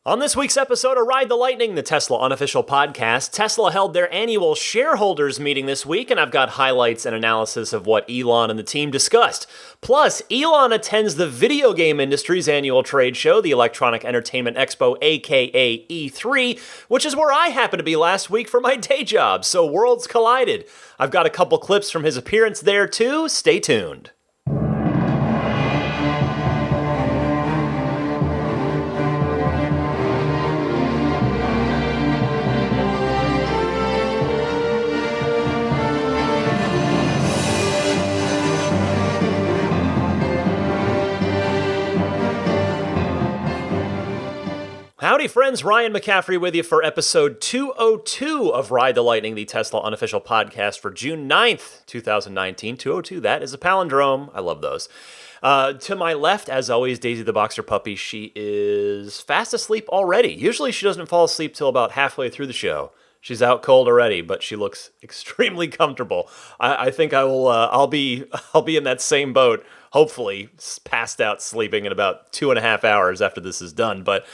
On this week's episode of Ride the Lightning, the Tesla unofficial podcast, Tesla held their annual shareholders meeting this week, and I've got highlights and analysis of what Elon and the team discussed. Plus, Elon attends the video game industry's annual trade show, the Electronic Entertainment Expo, aka E3, which is where I happened to be last week for my day job, so worlds collided. I've got a couple clips from his appearance there too. Stay tuned. Howdy friends, Ryan McCaffrey with you for episode 202 of Ride the Lightning, the Tesla unofficial podcast for June 9th, 2019. 202, that is a palindrome. I love those. To my left, as always, Daisy the Boxer Puppy. She is fast asleep already. Usually she doesn't fall asleep till about halfway through the show. She's out cold already, but she looks extremely comfortable. I think I'll be in that same boat, hopefully passed out sleeping in about 2.5 hours after this is done. But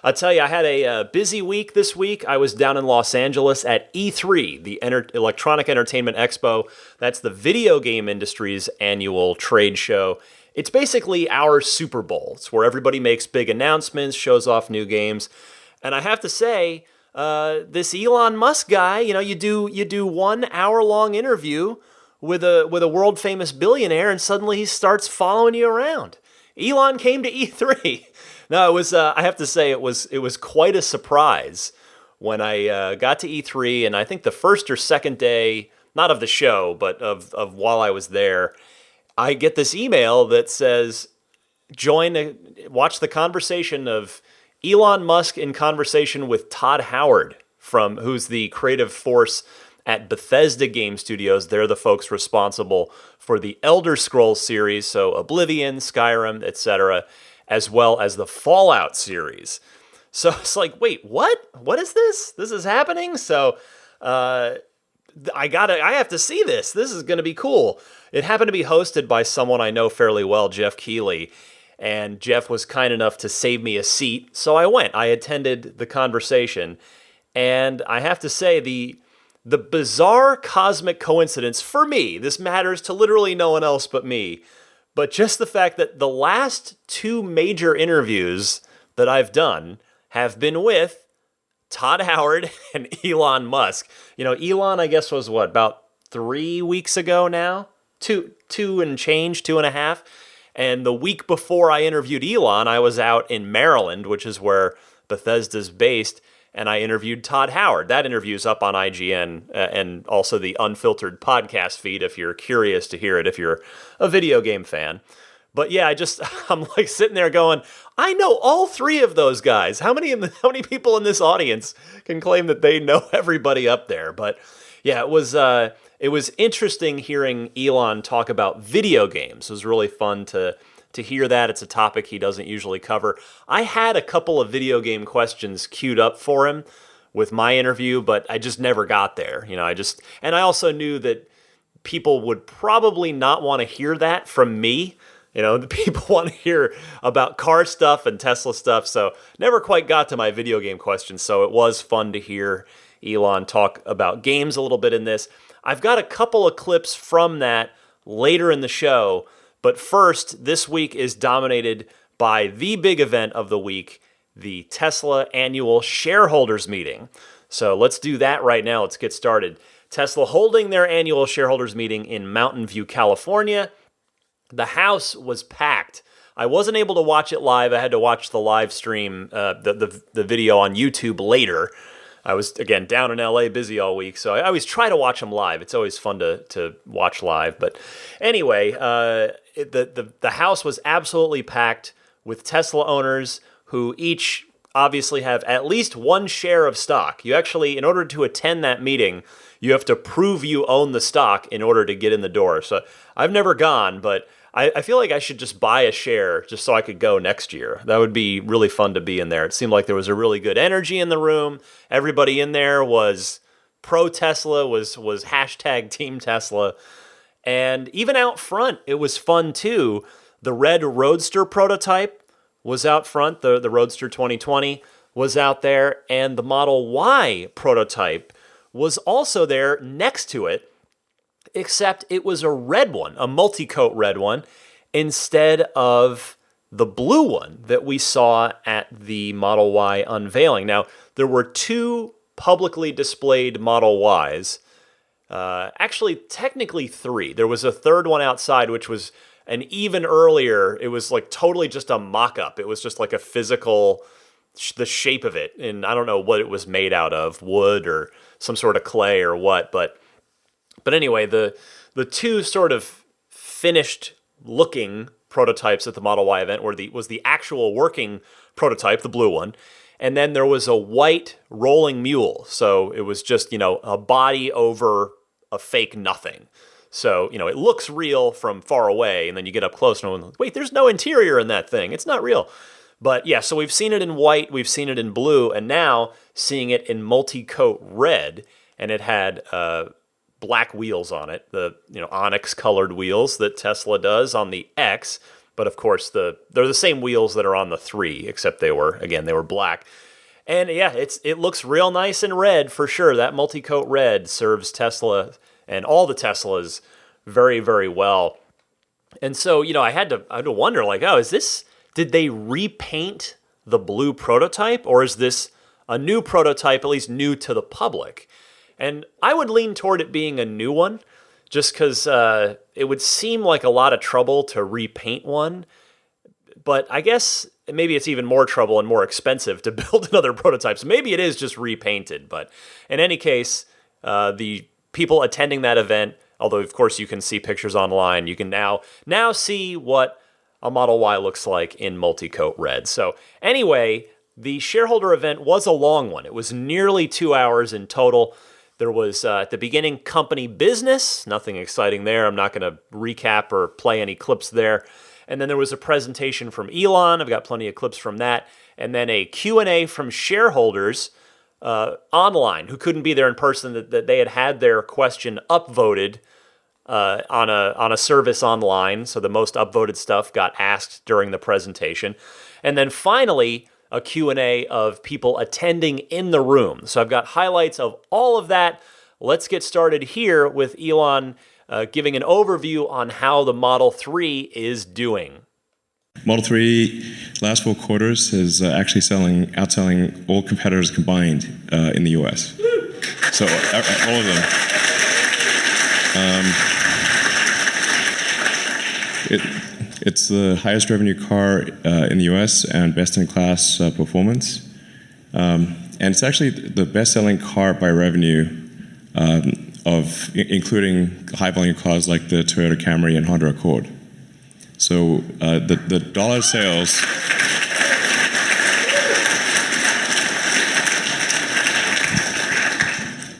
I'll tell you, I had a busy week this week. I was down in Los Angeles at E3, the Electronic Entertainment Expo. That's the video game industry's annual trade show. It's basically our Super Bowl. It's where everybody makes big announcements, shows off new games. And I have to say, this Elon Musk guy, you do 1 hour-long interview with a world-famous billionaire, and suddenly he starts following you around. Elon came to E3. No, it was. I have to say, it was quite a surprise when I got to E3, and I think the first or second day, not of the show, but of while I was there, I get this email that says, watch the conversation of Elon Musk in conversation with Todd Howard, who's the creative force at Bethesda Game Studios. They're the folks responsible for the Elder Scrolls series, so Oblivion, Skyrim, etc., as well as the Fallout series. So it's like, wait, what? What is this? This is happening? So I have to see this. This is going to be cool. It happened to be hosted by someone I know fairly well, Jeff Keighley, and Jeff was kind enough to save me a seat, so I went. I attended the conversation, and I have to say, the bizarre cosmic coincidence, for me, this matters to literally no one else but me, but just the fact that the last 2 major interviews that I've done have been with Todd Howard and Elon Musk. Elon, I guess, was about 3 weeks ago now? Two and change, 2.5. And the week before I interviewed Elon, I was out in Maryland, which is where Bethesda's based, and I interviewed Todd Howard. That interview's up on IGN and also the Unfiltered podcast feed if you're curious to hear it, if you're a video game fan. But yeah, I'm like sitting there going, I know all 3 of those guys. How many people in this audience can claim that they know everybody up there? But yeah, it was interesting hearing Elon talk about video games. It was really fun to hear that. It's a topic he doesn't usually cover. I had a couple of video game questions queued up for him with my interview, but I just never got there. And I also knew that people would probably not want to hear that from me. The people want to hear about car stuff and Tesla stuff, so never quite got to my video game questions. So it was fun to hear Elon talk about games a little bit in this. I've got a couple of clips from that later in the show. But first, this week is dominated by the big event of the week, the Tesla annual shareholders meeting. So let's do that right now. Let's get started. Tesla holding their annual shareholders meeting in Mountain View, California. The house was packed. I wasn't able to watch it live. I had to watch the live stream, the video on YouTube later. I was, again, down in LA, busy all week, so I always try to watch them live. It's always fun to watch live. But anyway, the house was absolutely packed with Tesla owners who each obviously have at least 1 share of stock. You actually, in order to attend that meeting, you have to prove you own the stock in order to get in the door. So I've never gone, but I feel like I should just buy a share just so I could go next year. That would be really fun to be in there. It seemed like there was a really good energy in the room. Everybody in there was pro-Tesla, was hashtag Team Tesla. And even out front, it was fun too. The red Roadster prototype was out front, the Roadster 2020. was out there, and the Model Y prototype was also there next to it, except it was a red one, a multi-coat red one, instead of the blue one that we saw at the Model Y unveiling. Now, there were two publicly displayed Model Ys. Actually, technically three. There was a third one outside, which was an even earlier. It was like totally just a mock-up. It was just like a physical, the shape of it. And I don't know what it was made out of, wood or some sort of clay or what. But anyway, the two sort of finished looking prototypes at the Model Y event was the actual working prototype, the blue one. And then there was a white rolling mule. So it was just, a body over a fake nothing. So, it looks real from far away, and then you get up close and wait, there's no interior in that thing. It's not real. But yeah, so we've seen it in white, we've seen it in blue, and now seeing it in multi-coat red, and it had black wheels on it, the onyx colored wheels that Tesla does on the X. But of course, they're the same wheels that are on the 3, except they were black. And yeah, it looks real nice in red for sure. That multi-coat red serves Tesla and all the Teslas very, very well. And so, I had to wonder, like, did they repaint the blue prototype, or is this a new prototype, at least new to the public? And I would lean toward it being a new one, just because it would seem like a lot of trouble to repaint one. But I guess maybe it's even more trouble and more expensive to build another prototype. So maybe it is just repainted. But in any case, the people attending that event, although of course you can see pictures online, you can now see what a Model Y looks like in multi-coat red. So anyway, the shareholder event was a long one. It was nearly 2 hours in total. There was, at the beginning, company business. Nothing exciting there. I'm not going to recap or play any clips there. And then there was a presentation from Elon. I've got plenty of clips from that. And then a Q&A from shareholders online who couldn't be there in person, that they had their question upvoted on a service online. So the most upvoted stuff got asked during the presentation. And then finally, a Q&A of people attending in the room. So I've got highlights of all of that. Let's get started here with Elon giving an overview on how the Model 3 is doing. Model 3, last 4 quarters, is actually outselling all competitors combined in the US. So all of them. It's the highest revenue car in the US and best-in-class performance. And it's actually the best-selling car by revenue including high-volume cars like the Toyota Camry and Honda Accord. So the dollar sales...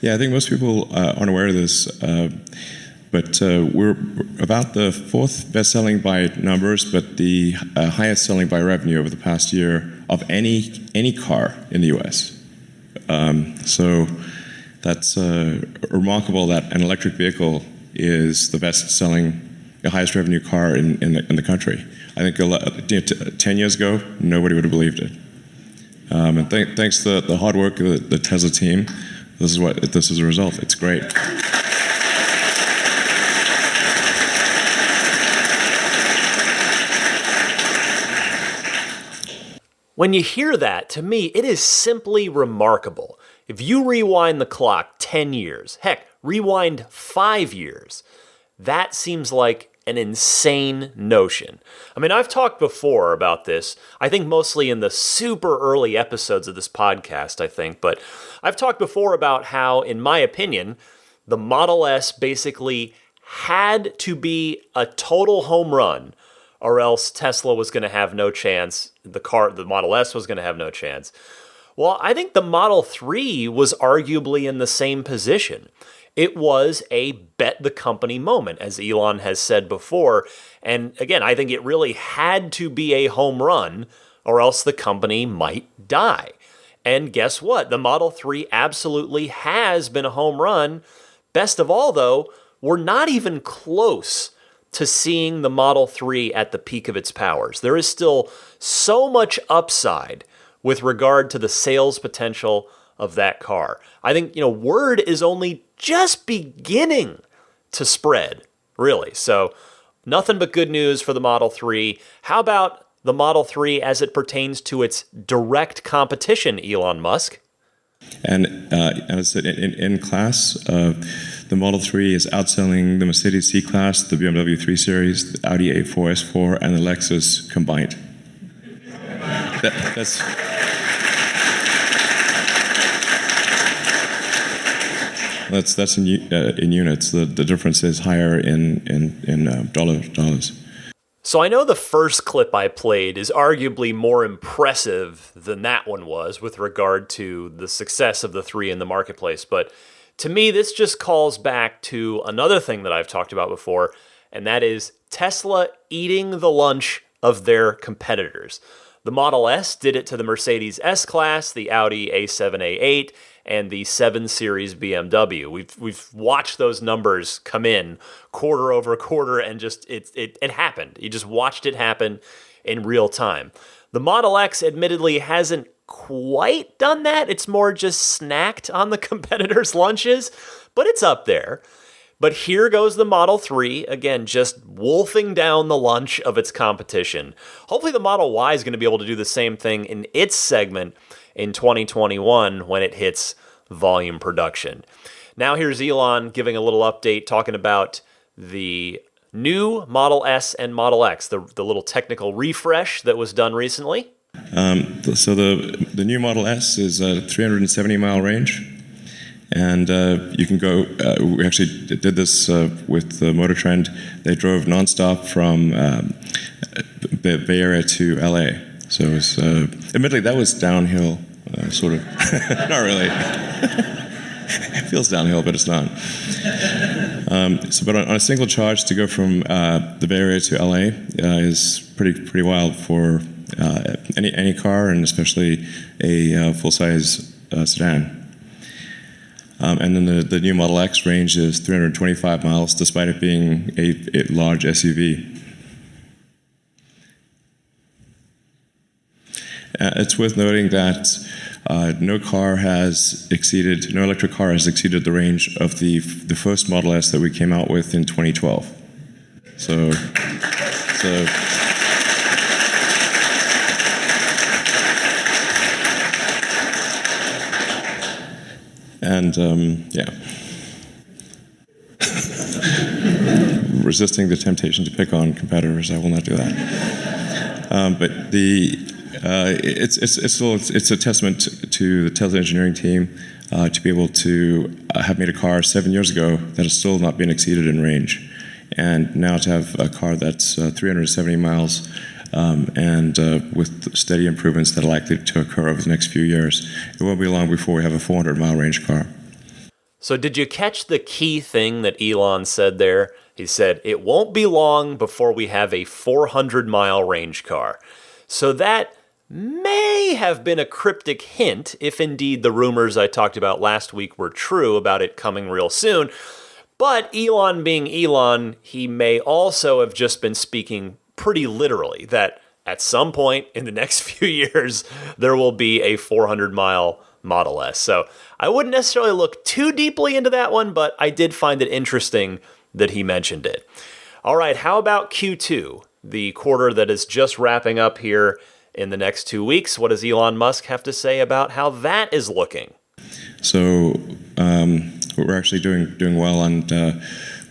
Yeah, I think most people aren't aware of this. But we're about the 4th best-selling by numbers, but the highest selling by revenue over the past year of any car in the U.S. So that's remarkable that an electric vehicle is the best-selling, the highest revenue car in the country. I think 10 years ago, nobody would have believed it. And thanks to the hard work of the Tesla team, this is a result. It's great. When you hear that, to me, it is simply remarkable. If you rewind the clock 10 years, heck, rewind 5 years, that seems like an insane notion. I mean, I've talked before about this, I think mostly in the super early episodes of this podcast, but I've talked before about how, in my opinion, the Model S basically had to be a total home run, or else Tesla was going to have no chance. The Model S was going to have no chance. Well, I think the Model 3 was arguably in the same position. It was a bet the company moment, as Elon has said before. And again, I think it really had to be a home run, or else the company might die. And guess what? The Model 3 absolutely has been a home run. Best of all, though, we're not even close to seeing the Model 3 at the peak of its powers. There is still so much upside with regard to the sales potential of that car. I think, word is only just beginning to spread, really. So nothing but good news for the Model 3. How about the Model 3 as it pertains to its direct competition, Elon Musk? And as I said, in class, the Model 3 is outselling the Mercedes C-Class, the BMW 3 Series, the Audi A4, S4, and the Lexus combined. That's in units. The difference is higher in dollars. So I know the first clip I played is arguably more impressive than that one was with regard to the success of the 3 in the marketplace. But to me, this just calls back to another thing that I've talked about before, and that is Tesla eating the lunch of their competitors. The Model S did it to the Mercedes S-Class, the Audi A7, A8, and the 7 Series BMW. We've watched those numbers come in quarter over quarter, and just it happened. You just watched it happen in real time. The Model X admittedly hasn't quite done that. It's more just snacked on the competitors' lunches, but it's up there. But here goes the Model 3, again, just wolfing down the lunch of its competition. Hopefully the Model Y is going to be able to do the same thing in its segment in 2021 when it hits volume production. Now here's Elon giving a little update, talking about the new Model S and Model X, the little technical refresh that was done recently. So the new Model S is a 370-mile range. And you can go, we actually did this with Motor Trend. They drove nonstop from the Bay Area to LA. So it was, admittedly, that was downhill, sort of. Not really. It feels downhill, but it's not. But on a single charge, to go from the Bay Area to LA is pretty wild for any car, and especially a full-size sedan. And then the new Model X range is 325 miles, despite it being a large SUV. It's worth noting that no electric car has exceeded the range of the first Model S that we came out with in 2012. So. And resisting the temptation to pick on competitors, I will not do that. But it's a testament to the Tesla engineering team to be able to have made a car 7 years ago that has still not been exceeded in range, and now to have a car that's 370 miles. And with steady improvements that are likely to occur over the next few years, it won't be long before we have a 400-mile range car. So did you catch the key thing that Elon said there? He said, it won't be long before we have a 400-mile range car. So that may have been a cryptic hint, if indeed the rumors I talked about last week were true about it coming real soon. But Elon being Elon, he may also have just been speaking pretty literally, that at some point in the next few years, there will be a 400-mile Model S. So I wouldn't necessarily look too deeply into that one, but I did find it interesting that he mentioned it. All right, how about Q2, the quarter that is just wrapping up here in the next 2 weeks? What does Elon Musk have to say about how that is looking? So we're actually doing well, and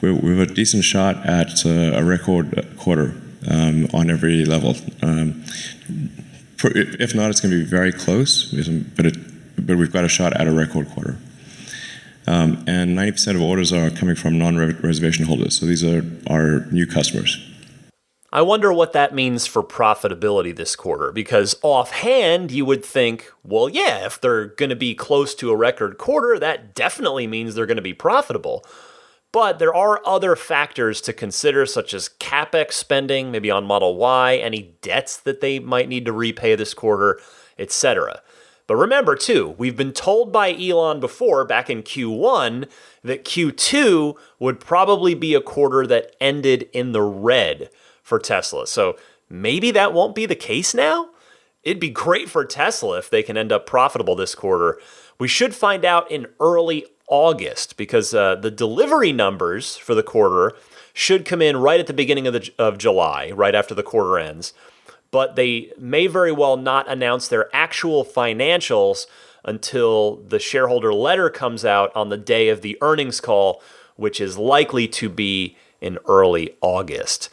we have a decent shot at a record quarter. On every level. If not, it's going to be very close, but we've got a shot at a record quarter. And 90% of orders are coming from non-reservation holders, so these are our new customers. I wonder what that means for profitability this quarter, because offhand, you would think, well, yeah, if they're going to be close to a record quarter, that definitely means they're going to be profitable. But there are other factors to consider, such as CapEx spending, maybe on Model Y, any debts that they might need to repay this quarter, etc. But remember, too, we've been told by Elon before, back in Q1, that Q2 would probably be a quarter that ended in the red for Tesla. So maybe that won't be the case now? it'd be great for Tesla if they can end up profitable this quarter. We should find out in early August because the delivery numbers for the quarter should come in right at the beginning of July, right after the quarter ends. But they may very well not announce their actual financials until the shareholder letter comes out on the day of the earnings call, which is likely to be in early August.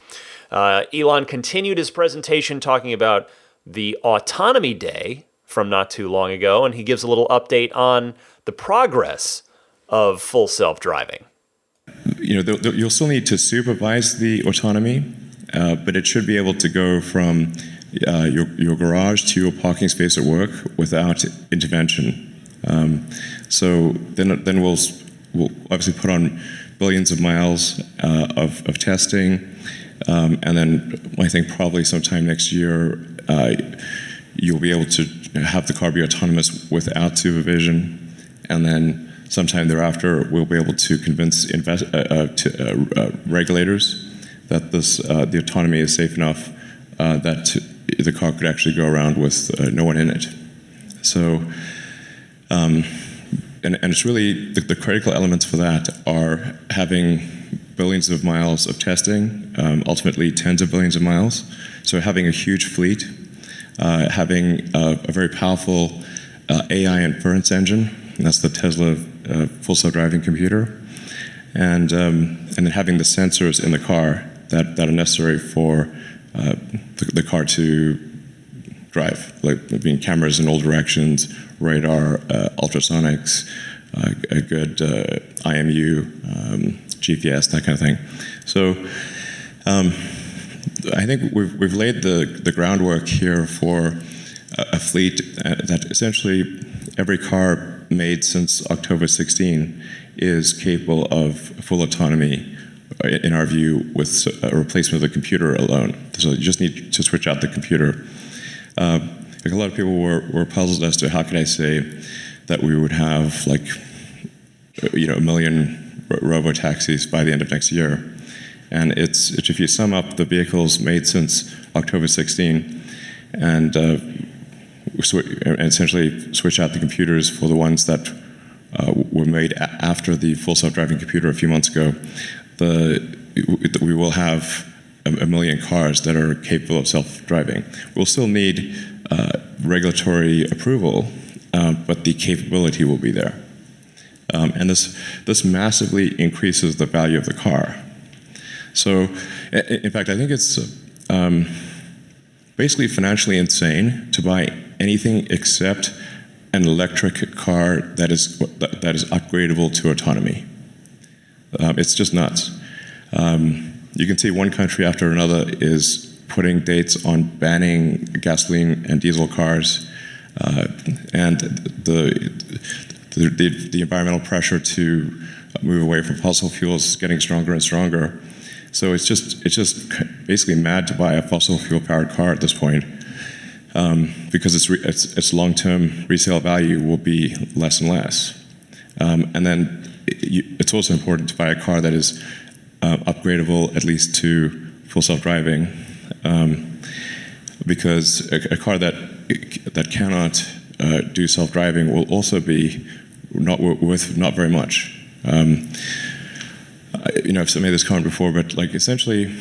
Elon continued his presentation talking about the Autonomy Day from not too long ago, and he gives a little update on the progress of full self-driving. You'll still need to supervise the autonomy, but it should be able to go from your garage to your parking space at work without intervention. So then we'll obviously put on billions of miles of testing, and then I think probably sometime next year you'll be able to have the car be autonomous without supervision, and then sometime thereafter we'll be able to convince regulators that the autonomy is safe enough that the car could actually go around with no one in it. So, and it's really the critical elements for that are having billions of miles of testing, ultimately tens of billions of miles. So having a huge fleet, having a very powerful AI inference engine, and that's the Tesla full self-driving computer, and then having the sensors in the car that are necessary for the car to drive, like being cameras in all directions, radar, ultrasonics, a good IMU, GPS, that kind of thing. So I think we've laid the groundwork here for a fleet that essentially every car made since October 16 is capable of full autonomy, in our view, with a replacement of the computer alone. So you just need to switch out the computer. Like a lot of people were puzzled as to how could I say that we would have like, a million robo-taxis by the end of next year. And it's if you sum up the vehicles made since October 16 and essentially switch out the computers for the ones that were made after the full self-driving computer a few months ago, we will have a million cars that are capable of self-driving. We'll still need regulatory approval, but the capability will be there. And this massively increases the value of the car. So, in fact, I think it's basically financially insane to buy anything except an electric car that is upgradable to autonomy. It's just nuts. You can see one country after another is putting dates on banning gasoline and diesel cars, and the environmental pressure to move away from fossil fuels is getting stronger and stronger. So it's just basically mad to buy a fossil fuel powered car at this point, because its long-term resale value will be less and less. And then it's also important to buy a car that is upgradable at least to full self-driving, because a car that cannot do self-driving will also be worth not very much. I've made this comment before, but like essentially,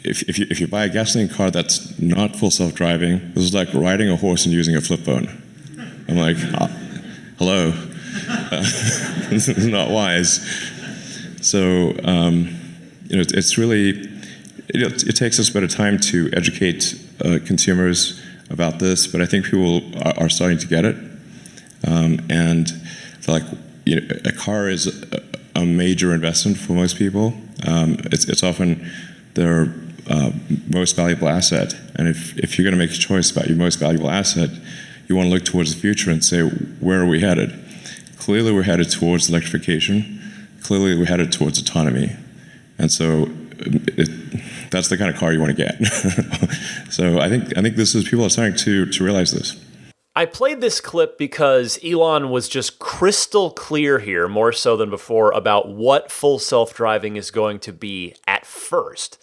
if you buy a gasoline car that's not full self-driving, this is like riding a horse and using a flip phone. I'm like, hello, this is not wise. So it's really it takes us a bit of time to educate consumers about this, but I think people are starting to get it, and like. A car is a major investment for most people. It's often their most valuable asset. And if you're going to make a choice about your most valuable asset, you want to look towards the future and say, where are we headed? Clearly, we're headed towards electrification. Clearly, we're headed towards autonomy. And so that's the kind of car you want to get. So I think this is people are starting to realize this. I played this clip because Elon was just crystal clear here, more so than before, about what full self-driving is going to be at first.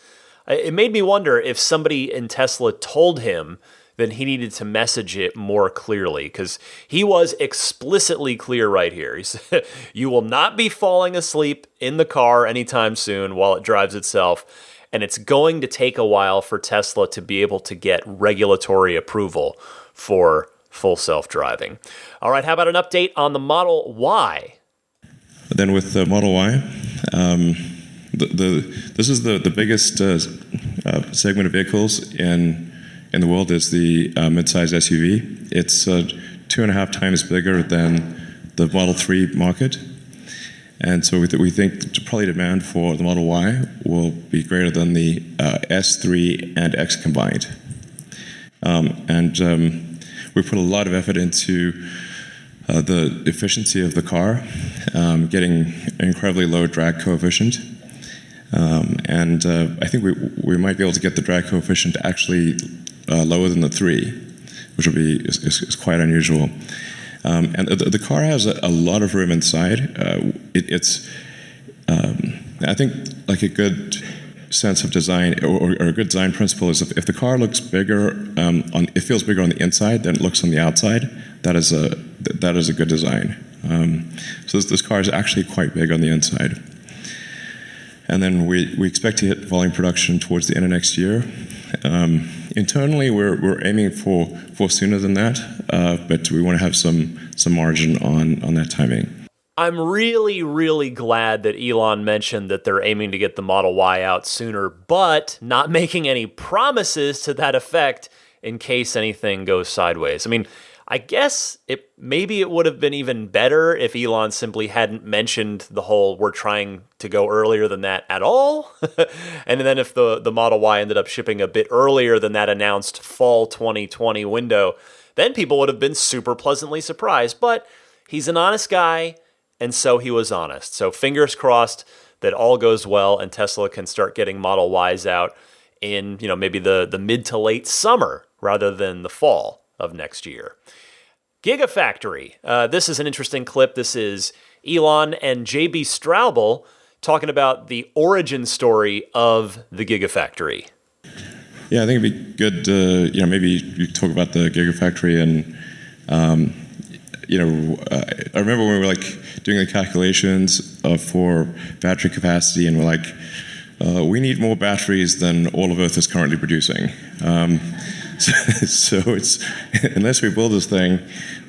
It made me wonder if somebody in Tesla told him then he needed to message it more clearly, because he was explicitly clear right here. He said, you will not be falling asleep in the car anytime soon while it drives itself, and it's going to take a while for Tesla to be able to get regulatory approval for full self-driving. All right, how about an update on the Model Y? Then with the Model Y, this is the biggest segment of vehicles in the world is the mid-size SUV. It's 2.5 times bigger than the Model 3 market. And so we think probably demand for the Model Y will be greater than the S3 and X combined. We put a lot of effort into the efficiency of the car, getting an incredibly low drag coefficient. I think we might be able to get the drag coefficient actually lower than the 3, which will be is quite unusual. And the car has a lot of room inside. It's I think like a good sense of design or a good design principle is if the car looks bigger it feels bigger on the inside than it looks on the outside. That is a good design. So this car is actually quite big on the inside. And then we expect to hit volume production towards the end of next year. Internally, we're aiming for sooner than that, but we want to have some margin on that timing. I'm really, really glad that Elon mentioned that they're aiming to get the Model Y out sooner, but not making any promises to that effect in case anything goes sideways. I mean, I guess maybe it would have been even better if Elon simply hadn't mentioned the whole we're trying to go earlier than that at all. And then if the Model Y ended up shipping a bit earlier than that announced fall 2020 window, then people would have been super pleasantly surprised. But he's an honest guy, and so he was honest. So fingers crossed that all goes well and Tesla can start getting Model Ys out in maybe the mid to late summer rather than the fall of next year. Gigafactory. This is an interesting clip. This is Elon and JB Straubel talking about the origin story of the Gigafactory. Yeah, I think it'd be good to, maybe you talk about the Gigafactory and, I remember when we were doing the calculations for battery capacity and we're like, we need more batteries than all of Earth is currently producing. So it's unless we build this thing,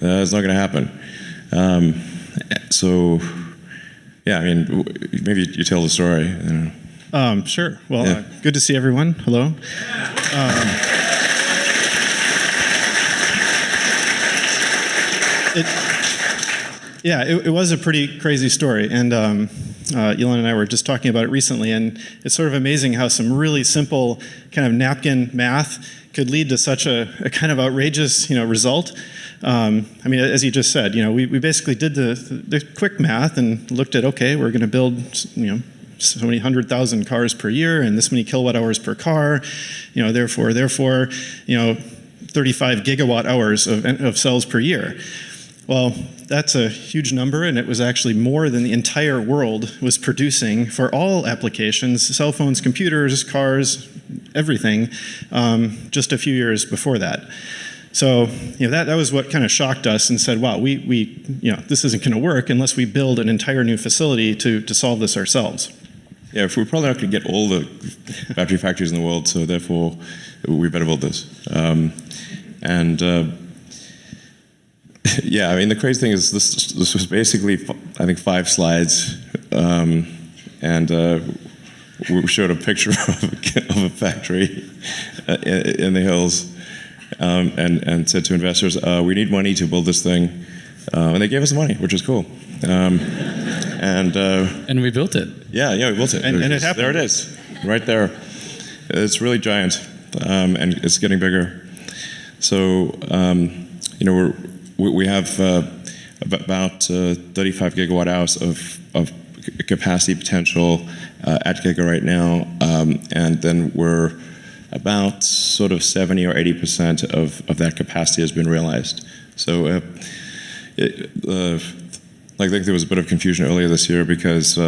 it's not going to happen. Maybe you tell the story. Sure. Well, good to see everyone. Hello. It was a pretty crazy story, and Elon and I were just talking about it recently, and it's sort of amazing how some really simple kind of napkin math could lead to such a kind of outrageous, result. As you just said, we basically did the quick math and looked at, okay, we're going to build, so many 100,000 cars per year and this many kilowatt hours per car, therefore, 35 gigawatt hours of cells per year. Well, that's a huge number, and it was actually more than the entire world was producing for all applications, cell phones, computers, cars, everything, just a few years before that. So, that was what kind of shocked us and said, wow, we this isn't going to work unless we build an entire new facility to solve this ourselves. Yeah, if we're probably not going to get all the battery factories in the world, so therefore we better build this. The crazy thing is this was basically, I think, 5 slides, we showed a picture of a factory in the hills, and said to investors, we need money to build this thing, and they gave us the money, which was cool. And we built it. Yeah, we built it. And it happened. There it is, right there. It's really giant, and it's getting bigger. So, we have about 35 gigawatt hours of capacity potential at Giga right now, and then we're about sort of 70 or 80% of that capacity has been realized. So, I think there was a bit of confusion earlier this year because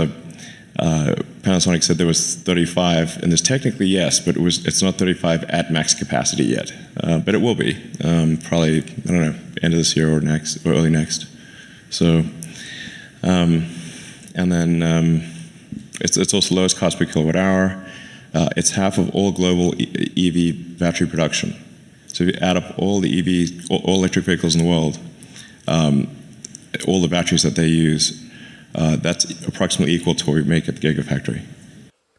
Panasonic said there was 35, and there's technically yes, but it's not 35 at max capacity yet. But it will be probably, I don't know, end of this year or next or early next. So, and then it's also lowest cost per kilowatt hour. It's half of all global EV battery production. So if you add up all the EV, all electric vehicles in the world, all the batteries that they use, that's approximately equal to what we make at the Gigafactory.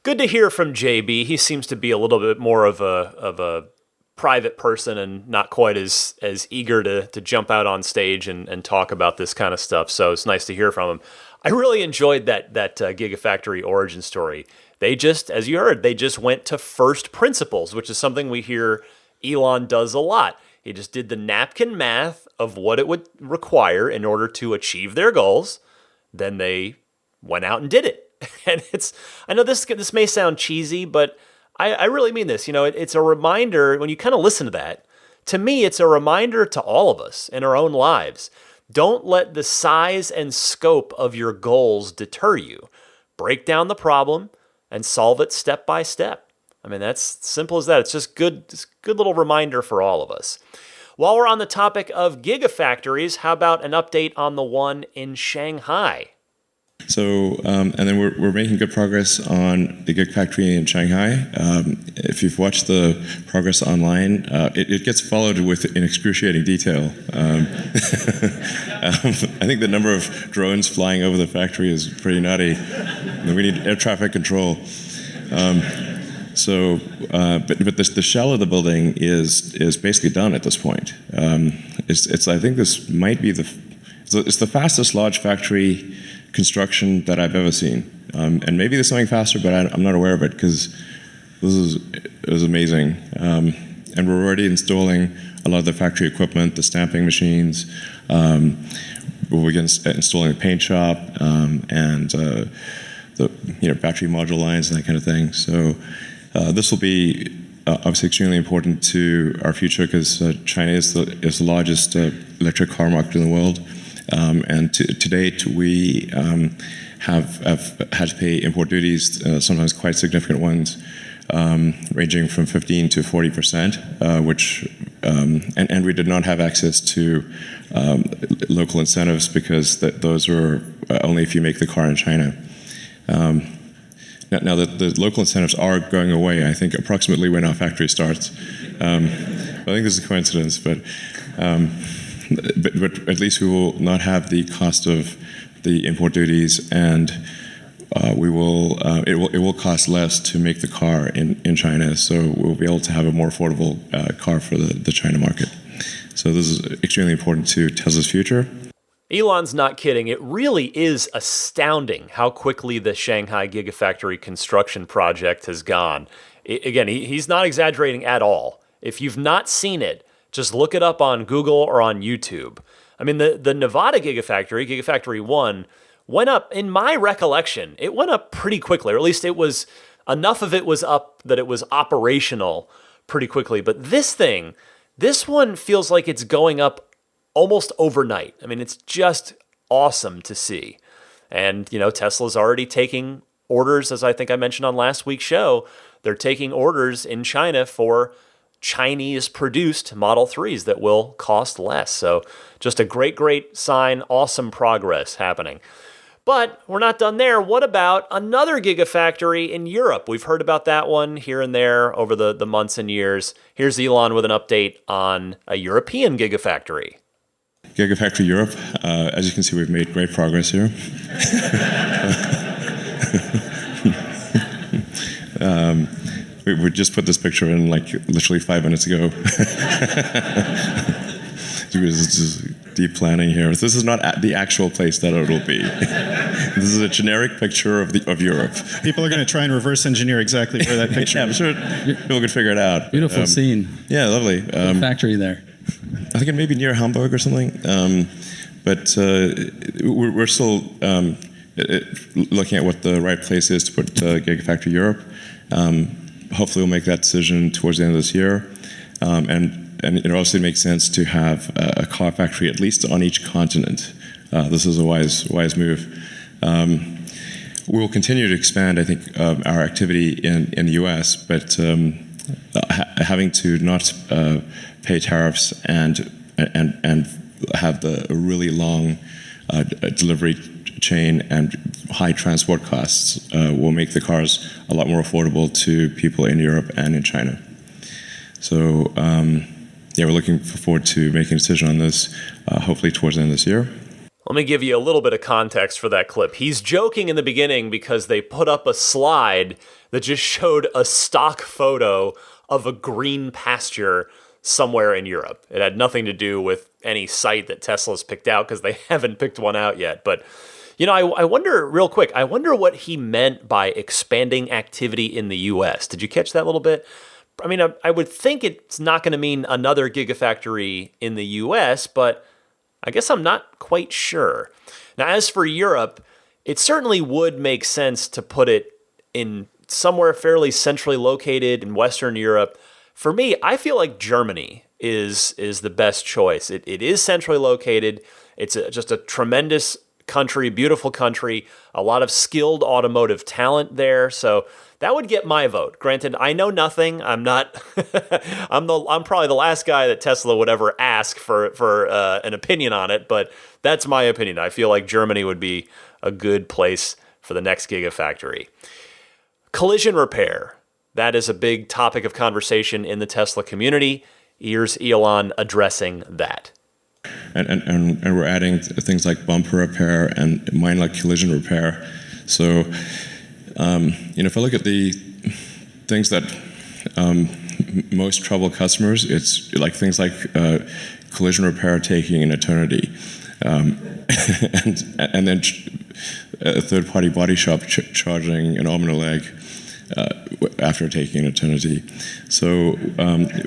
Good to hear from JB. He seems to be a little bit more of a private person and not quite as eager to jump out on stage and talk about this kind of stuff. So it's nice to hear from him. I really enjoyed that Gigafactory origin story. They just, as you heard, they just went to first principles, which is something we hear Elon does a lot. He just did the napkin math of what it would require in order to achieve their goals. Then they went out and did it. And I know this may sound cheesy, but I really mean this. It's a reminder, when you kind of listen to that, to me, it's a reminder to all of us in our own lives. Don't let the size and scope of your goals deter you. Break down the problem and solve it step by step. I mean, that's simple as that. It's just good little reminder for all of us. While we're on the topic of gigafactories, how about an update on the one in Shanghai? So, and then we're making good progress on the Gigafactory in Shanghai. If you've watched the progress online, it gets followed in excruciating detail. I think the number of drones flying over the factory is pretty nutty. We need air traffic control. But the shell of the building is basically done at this point. I think this might be it's the fastest large factory construction that I've ever seen, and maybe there's something faster, but I'm not aware of it because it was amazing. And we're already installing a lot of the factory equipment, the stamping machines. We're installing the paint shop and the battery module lines and that kind of thing. So this will be obviously extremely important to our future because China is the largest electric car market in the world. And to date, we have had to pay import duties, sometimes quite significant ones, ranging from 15 to 40%, which and we did not have access to local incentives because those are only if you make the car in China. Now the local incentives are going away, I think, approximately when our factory starts. I think this is a coincidence, but at least we will not have the cost of the import duties, and it will cost less to make the car in China, so we'll be able to have a more affordable car for the China market. So this is extremely important to Tesla's future. Elon's not kidding. It really is astounding how quickly the Shanghai Gigafactory construction project has gone. Again, he's not exaggerating at all. If you've not seen it, just look it up on Google or on YouTube. I mean, the Nevada Gigafactory, Gigafactory 1, went up, in my recollection, it went up pretty quickly, or at least enough of it was up that it was operational pretty quickly. But this one feels like it's going up almost overnight. I mean, it's just awesome to see. And, Tesla's already taking orders, as I think I mentioned on last week's show. They're taking orders in China for Chinese-produced Model 3s that will cost less. So just a great sign, awesome progress happening. But we're not done there. What about another Gigafactory in Europe? We've heard about that one here and there over the months and years. Here's Elon with an update on a European Gigafactory. Gigafactory Europe. As you can see, we've made great progress here. We just put this picture in literally 5 minutes ago. This is deep planning here. This is not the actual place that it'll be. This is a generic picture of Europe. People are going to try and reverse engineer exactly where that picture is. I'm sure people can figure it out. Beautiful scene. Yeah, lovely. Factory there. I think it may be near Hamburg or something. But we're still looking at what the right place is to put Gigafactory Europe. Hopefully we'll make that decision towards the end of this year. And it also makes sense to have a car factory at least on each continent. This is a wise move. we will continue to expand, I think, our activity in the U.S., but having to not pay tariffs and have a really long delivery chain and high transport costs will make the cars a lot more affordable to people in Europe and in China. So we're looking forward to making a decision on this, hopefully towards the end of this year. Let me give you a little bit of context for that clip. He's joking in the beginning because they put up a slide that just showed a stock photo of a green pasture somewhere in Europe. It had nothing to do with any site that Tesla's picked out because they haven't picked one out yet. But, I wonder, real quick, I wonder what he meant by expanding activity in the U.S. Did you catch that little bit? I mean, I would think it's not going to mean another gigafactory in the U.S., but I guess I'm not quite sure. Now, as for Europe, it certainly would make sense to put it in somewhere fairly centrally located in Western Europe. For me, I feel like Germany is the best choice. It is centrally located. It's just a tremendous country, beautiful country, a lot of skilled automotive talent there. So that would get my vote. Granted, I know nothing. I'm not. I'm probably the last guy that Tesla would ever ask for an opinion on it. But that's my opinion. I feel like Germany would be a good place for the next gigafactory. Collision repair. That is a big topic of conversation in the Tesla community. Here's Elon addressing that. And we're adding things like bumper repair and minor collision repair. So, if I look at the things that most trouble customers, it's like things like collision repair taking an eternity, and then a third-party body shop charging an arm and a leg after taking an eternity. So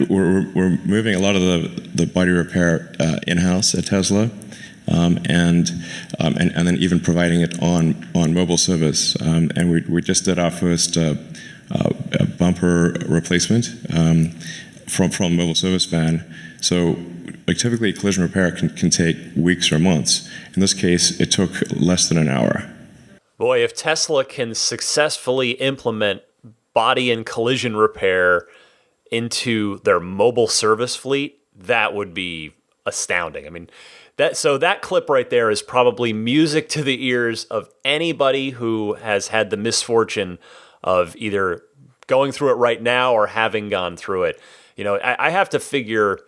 we're moving a lot of the body repair in-house at Tesla, and then even providing it on mobile service. And we just did our first bumper replacement from mobile service van. So typically collision repair can take weeks or months. In this case, it took less than an hour. Boy, if Tesla can successfully implement body and collision repair into their mobile service fleet, that would be astounding. I mean, that clip right there is probably music to the ears of anybody who has had the misfortune of either going through it right now or having gone through it. I have to figure.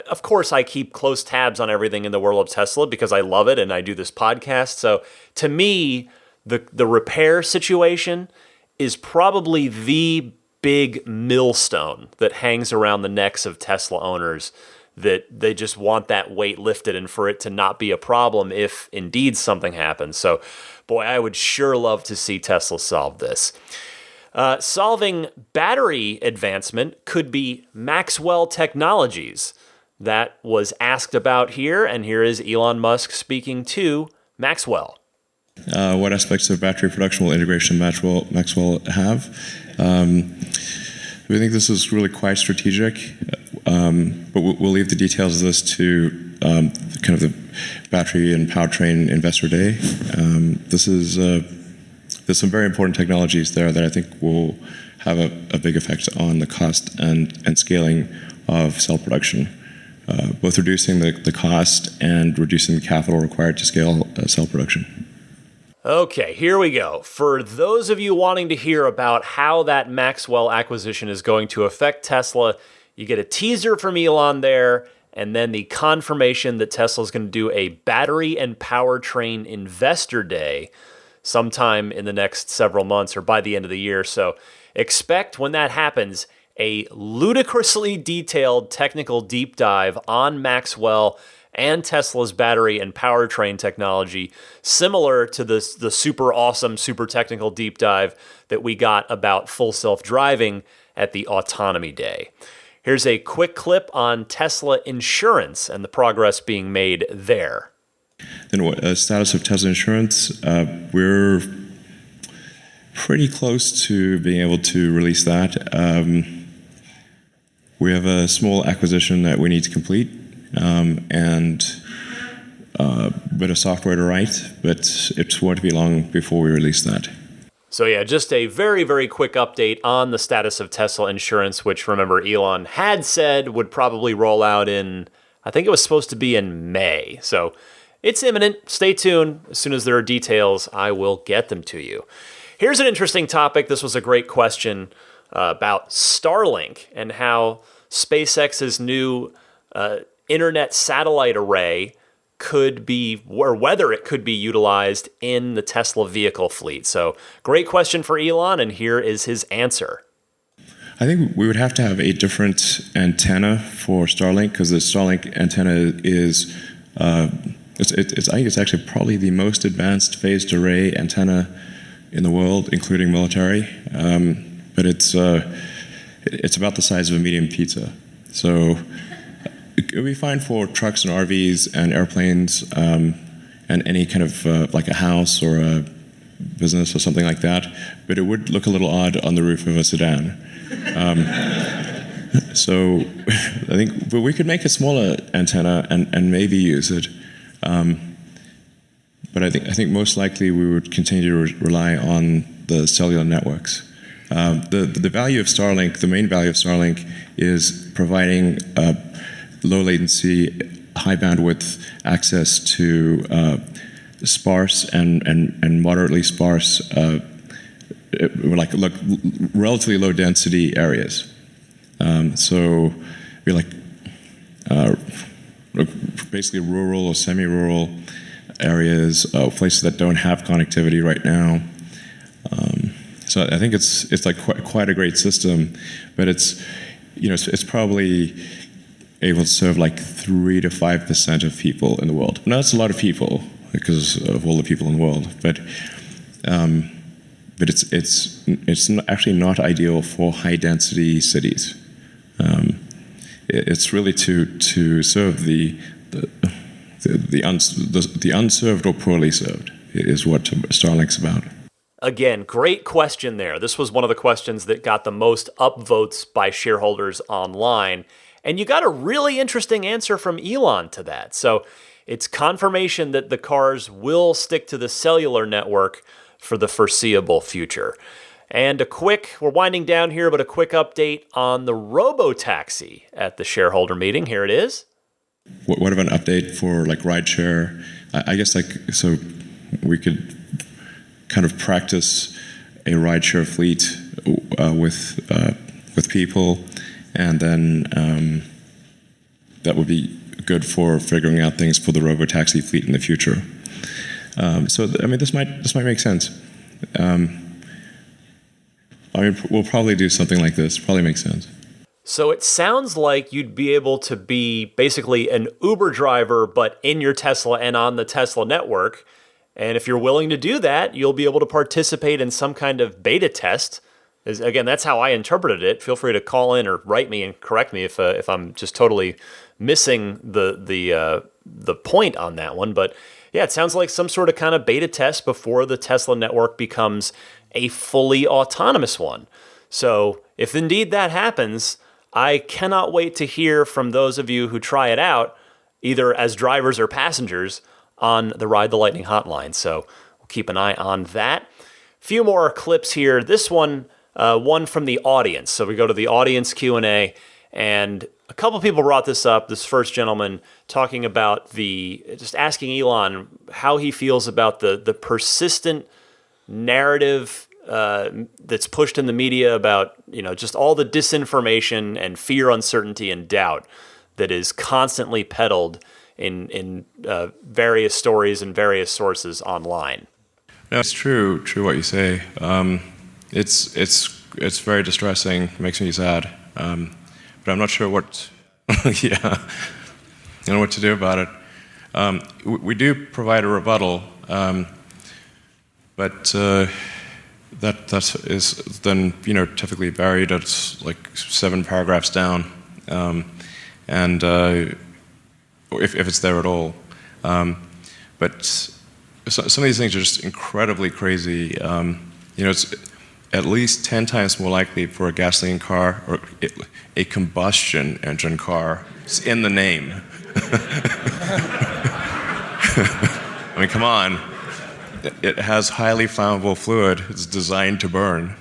Of course, I keep close tabs on everything in the world of Tesla because I love it and I do this podcast. So to me, the repair situation is probably the big millstone that hangs around the necks of Tesla owners, that they just want that weight lifted and for it to not be a problem if indeed something happens. So, boy, I would sure love to see Tesla solve this. Solving battery advancement could be Maxwell Technologies. That was asked about here, and here is Elon Musk speaking to Maxwell. What aspects of battery production will integration Maxwell have? We think this is really quite strategic, but we'll leave the details of this to kind of the battery and powertrain investor day. There's some very important technologies there that I think will have a big effect on the cost and scaling of cell production, both reducing the cost and reducing the capital required to scale cell production. Okay, here we go. For those of you wanting to hear about how that Maxwell acquisition is going to affect Tesla, you get a teaser from Elon there, and then the confirmation that Tesla is going to do a battery and powertrain investor day sometime in the next several months or by the end of the year. So expect when that happens a ludicrously detailed technical deep dive on Maxwell and Tesla's battery and powertrain technology, similar to the super awesome, super technical deep dive that we got about full self-driving at the Autonomy Day. Here's a quick clip on Tesla Insurance and the progress being made there. Then what status of Tesla Insurance? We're pretty close to being able to release that. We have a small acquisition that we need to complete, and bit of software to write, but it won't be long before we release that. So yeah, just a very, very quick update on the status of Tesla insurance, which remember Elon had said would probably roll out in, I think it was supposed to be in May. So it's imminent. Stay tuned. As soon as there are details, I will get them to you. Here's an interesting topic. This was a great question about Starlink and how SpaceX's new internet satellite array could be, or whether it could be utilized in the Tesla vehicle fleet. So great question for Elon, and here is his answer. I think we would have to have a different antenna for Starlink, because the Starlink antenna is, I think it's actually probably the most advanced phased array antenna in the world, including military. But it's about the size of a medium pizza. So it would be fine for trucks and RVs and airplanes and any kind of like a house or a business or something like that. But it would look a little odd on the roof of a sedan. So I think but we could make a smaller antenna and maybe use it. But I think most likely we would continue to rely on the cellular networks. The value of Starlink, the main value of Starlink, is providing low latency, high bandwidth access to sparse and moderately sparse, like relatively low density areas. So we basically rural or semi-rural areas, places that don't have connectivity right now. So I think it's like quite a great system, but it's probably able to serve like 3 to 5% of people in the world. Now that's a lot of people because of all the people in the world, but it's actually not ideal for high density cities. It's really to serve the unserved or poorly served is what Starlink's about. Again, great question there. This was one of the questions that got the most upvotes by shareholders online. And you got a really interesting answer from Elon to that. So it's confirmation that the cars will stick to the cellular network for the foreseeable future. And we're winding down here, but a quick update on the robo-taxi at the shareholder meeting. Here it is. What of an update for like rideshare? I guess so we could kind of practice a rideshare fleet with people, and then that would be good for figuring out things for the robo-taxi fleet in the future. So I mean, this might make sense. We'll probably do something like this. Probably makes sense. So it sounds like you'd be able to be basically an Uber driver, but in your Tesla and on the Tesla network. And if you're willing to do that, you'll be able to participate in some kind of beta test. Again, that's how I interpreted it. Feel free to call in or write me and correct me if I'm just totally missing the point on that one. But yeah, it sounds like some sort of kind of beta test before the Tesla network becomes a fully autonomous one. So if indeed that happens, I cannot wait to hear from those of you who try it out, either as drivers or passengers, on the Ride the Lightning hotline. So we'll keep an eye on that. Few more clips here. This one from the audience. So we go to the audience Q&A, and a couple people brought this up. This first gentleman talking about just asking Elon how he feels about the persistent narrative that's pushed in the media about just all the disinformation and fear, uncertainty, and doubt that is constantly peddled in various stories and various sources online. No, it's true what you say. It's very distressing. It makes me sad. But I'm not sure what. Yeah, I don't know what to do about it. We do provide a rebuttal, but that is then typically buried at like 7 paragraphs down, and if it's there at all. But some of these things are just incredibly crazy. It's at least 10 times more likely for a gasoline car or a combustion engine car. It's in the name. I mean, come on. It has highly flammable fluid. It's designed to burn.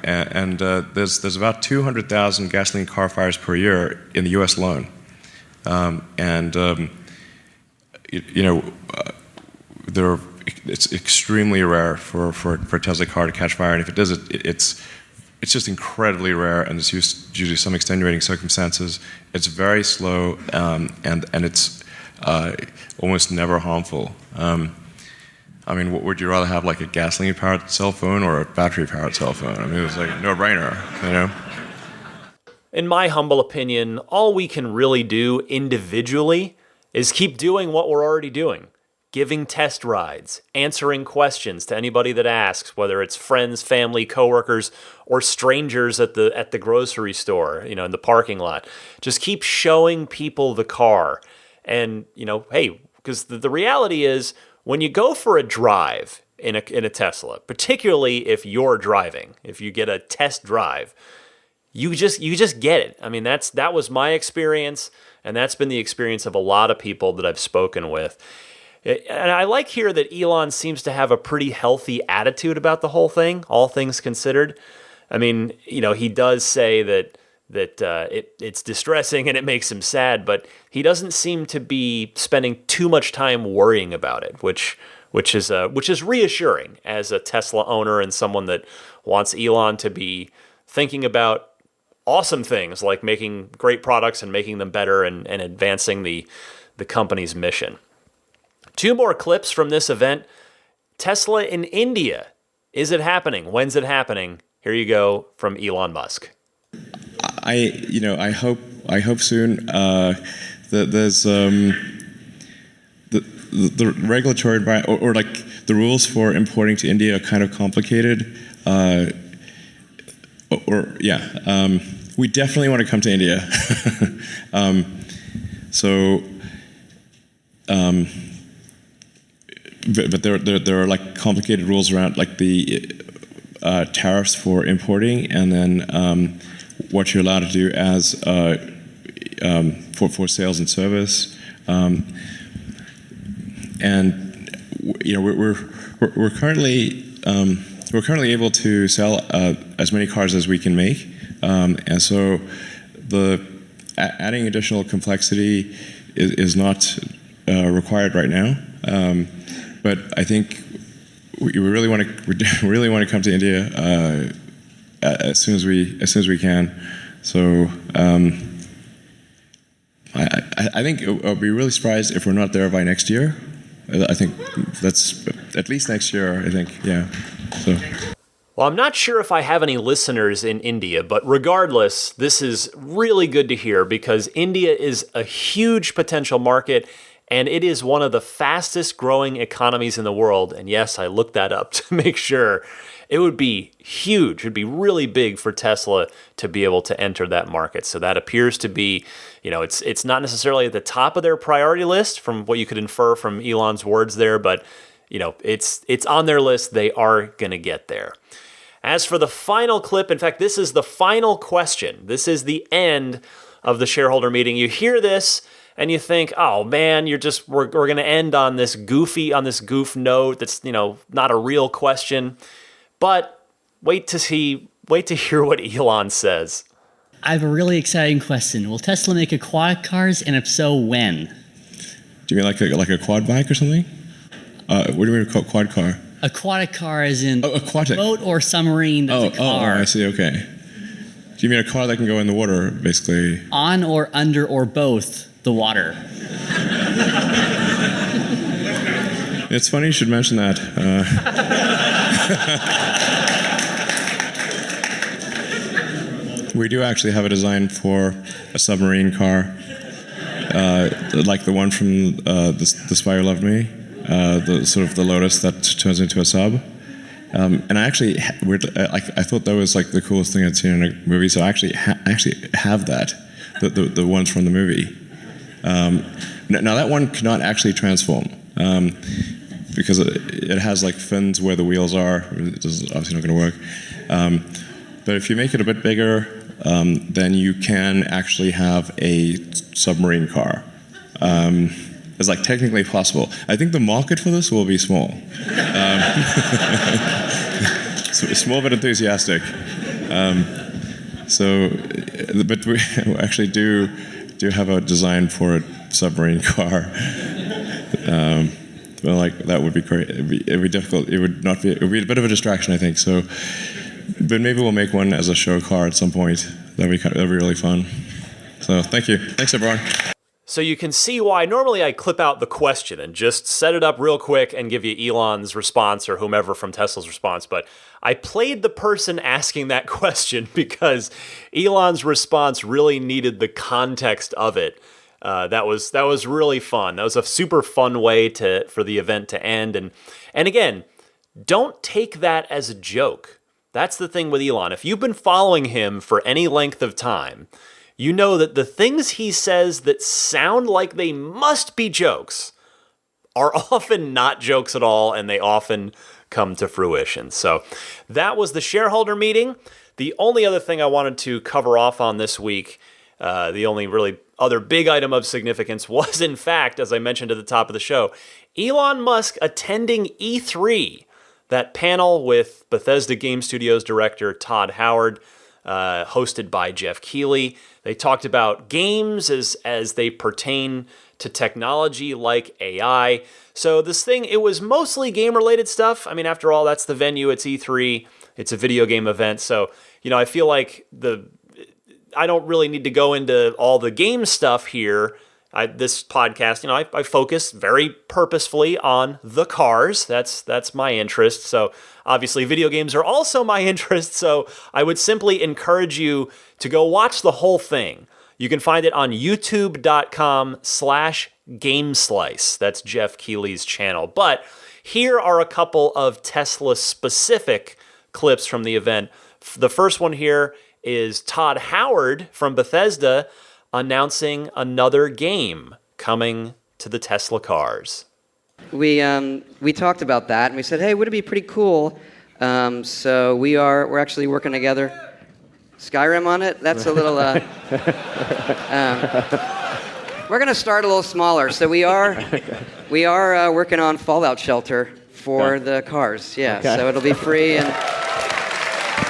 There's about 200,000 gasoline car fires per year in the U.S. alone. It's extremely rare for a Tesla car to catch fire, and if it does, it's just incredibly rare, and there's usually some extenuating circumstances. It's very slow, and it's almost never harmful. I mean, what would you rather have, like a gasoline-powered cell phone or a battery-powered cell phone? I mean, it was like a no-brainer, you know? In my humble opinion, all we can really do individually is keep doing what we're already doing. Giving test rides, answering questions to anybody that asks, whether it's friends, family, coworkers, or strangers at the grocery store, in the parking lot. Just keep showing people the car. And, hey, because the reality is, when you go for a drive in a Tesla, particularly if you're driving, if you get a test drive, you just get it. I mean, that was my experience, and that's been the experience of a lot of people that I've spoken with. And I like here that Elon seems to have a pretty healthy attitude about the whole thing, all things considered. I mean, he does say that it's distressing and it makes him sad, but he doesn't seem to be spending too much time worrying about it, which is reassuring as a Tesla owner and someone that wants Elon to be thinking about awesome things like making great products and making them better and advancing the company's mission. 2 more clips from this event. Tesla in India. Is it happening? When's it happening? Here you go from Elon Musk. I hope soon. There's the regulatory environment, or like the rules for importing to India are kind of complicated. We definitely want to come to India. But there are like complicated rules around like the tariffs for importing, and then what you're allowed to do as for sales and service, we're currently able to sell as many cars as we can make, and so the adding additional complexity is not required right now. But I think we really want to come to India as soon as we can. So I think I'll be really surprised if we're not there by next year. I think that's at least next year. I think, yeah. So. Well, I'm not sure if I have any listeners in India, but regardless, this is really good to hear because India is a huge potential market. And it is one of the fastest growing economies in the world. And yes, I looked that up to make sure. It would be huge. It would be really big for Tesla to be able to enter that market. So that appears to be, it's not necessarily at the top of their priority list from what you could infer from Elon's words there, but it's on their list. They are going to get there. As for the final clip, in fact, this is the final question. This is the end of the shareholder meeting. You hear this and you think, oh man, we're going to end on this goof note that's, not a real question. But wait to hear what Elon says. I have a really exciting question. Will Tesla make aquatic cars, and if so, when? Do you mean like a quad bike or something? What do you mean a quad car? Aquatic car is in aquatic. Boat or submarine that's a car. Oh, I see, okay. Do you mean a car that can go in the water, basically? On or under or both the water. It's funny you should mention that. We do actually have a design for a submarine car, like the one from The Spy Who Loved Me, the sort of the Lotus that turns into a sub. And I actually, I thought that was like the coolest thing I'd seen in a movie. So I actually have that, the ones from the movie. Now that one cannot actually transform because it has like fins where the wheels are. It's obviously not going to work. But if you make it a bit bigger, then you can actually have a submarine car. as like technically possible. I think the market for this will be small. Small but enthusiastic. But we actually do have a design for a submarine car. Like that would be great. It'd be difficult. It would be a bit of a distraction, I think. So, but maybe we'll make one as a show car at some point. That'd be really fun. So thank you. Thanks, everyone. So you can see why normally I clip out the question and just set it up real quick and give you Elon's response or whomever from Tesla's response. But I played the person asking that question because Elon's response really needed the context of it. That was really fun. That was a super fun way for the event to end. And again, don't take that as a joke. That's the thing with Elon. If you've been following him for any length of time, you know that the things he says that sound like they must be jokes are often not jokes at all, and they often come to fruition. So that was the shareholder meeting. The only other thing I wanted to cover off on this week, the only really other big item of significance was, in fact, as I mentioned at the top of the show, Elon Musk attending E3, that panel with Bethesda Game Studios director Todd Howard, hosted by Jeff Keighley. They talked about games as they pertain to technology like AI. So this thing, it was mostly game-related stuff. I mean, after all, that's the venue. It's E3. It's a video game event. So, I feel like I don't really need to go into all the game stuff here. This podcast, I focus very purposefully on the cars. That's my interest. So obviously video games are also my interest. So I would simply encourage you to go watch the whole thing. You can find it on youtube.com/GameSlice. That's Jeff Keighley's channel. But here are a couple of Tesla-specific clips from the event. The first one here is Todd Howard from Bethesda announcing another game coming to the Tesla cars. We talked about that, and we said, hey, would it be pretty cool? So we're actually working together. Skyrim on it? That's a little... we're going to start a little smaller. So we are working on Fallout Shelter for the cars. Yeah, okay. So it'll be free, and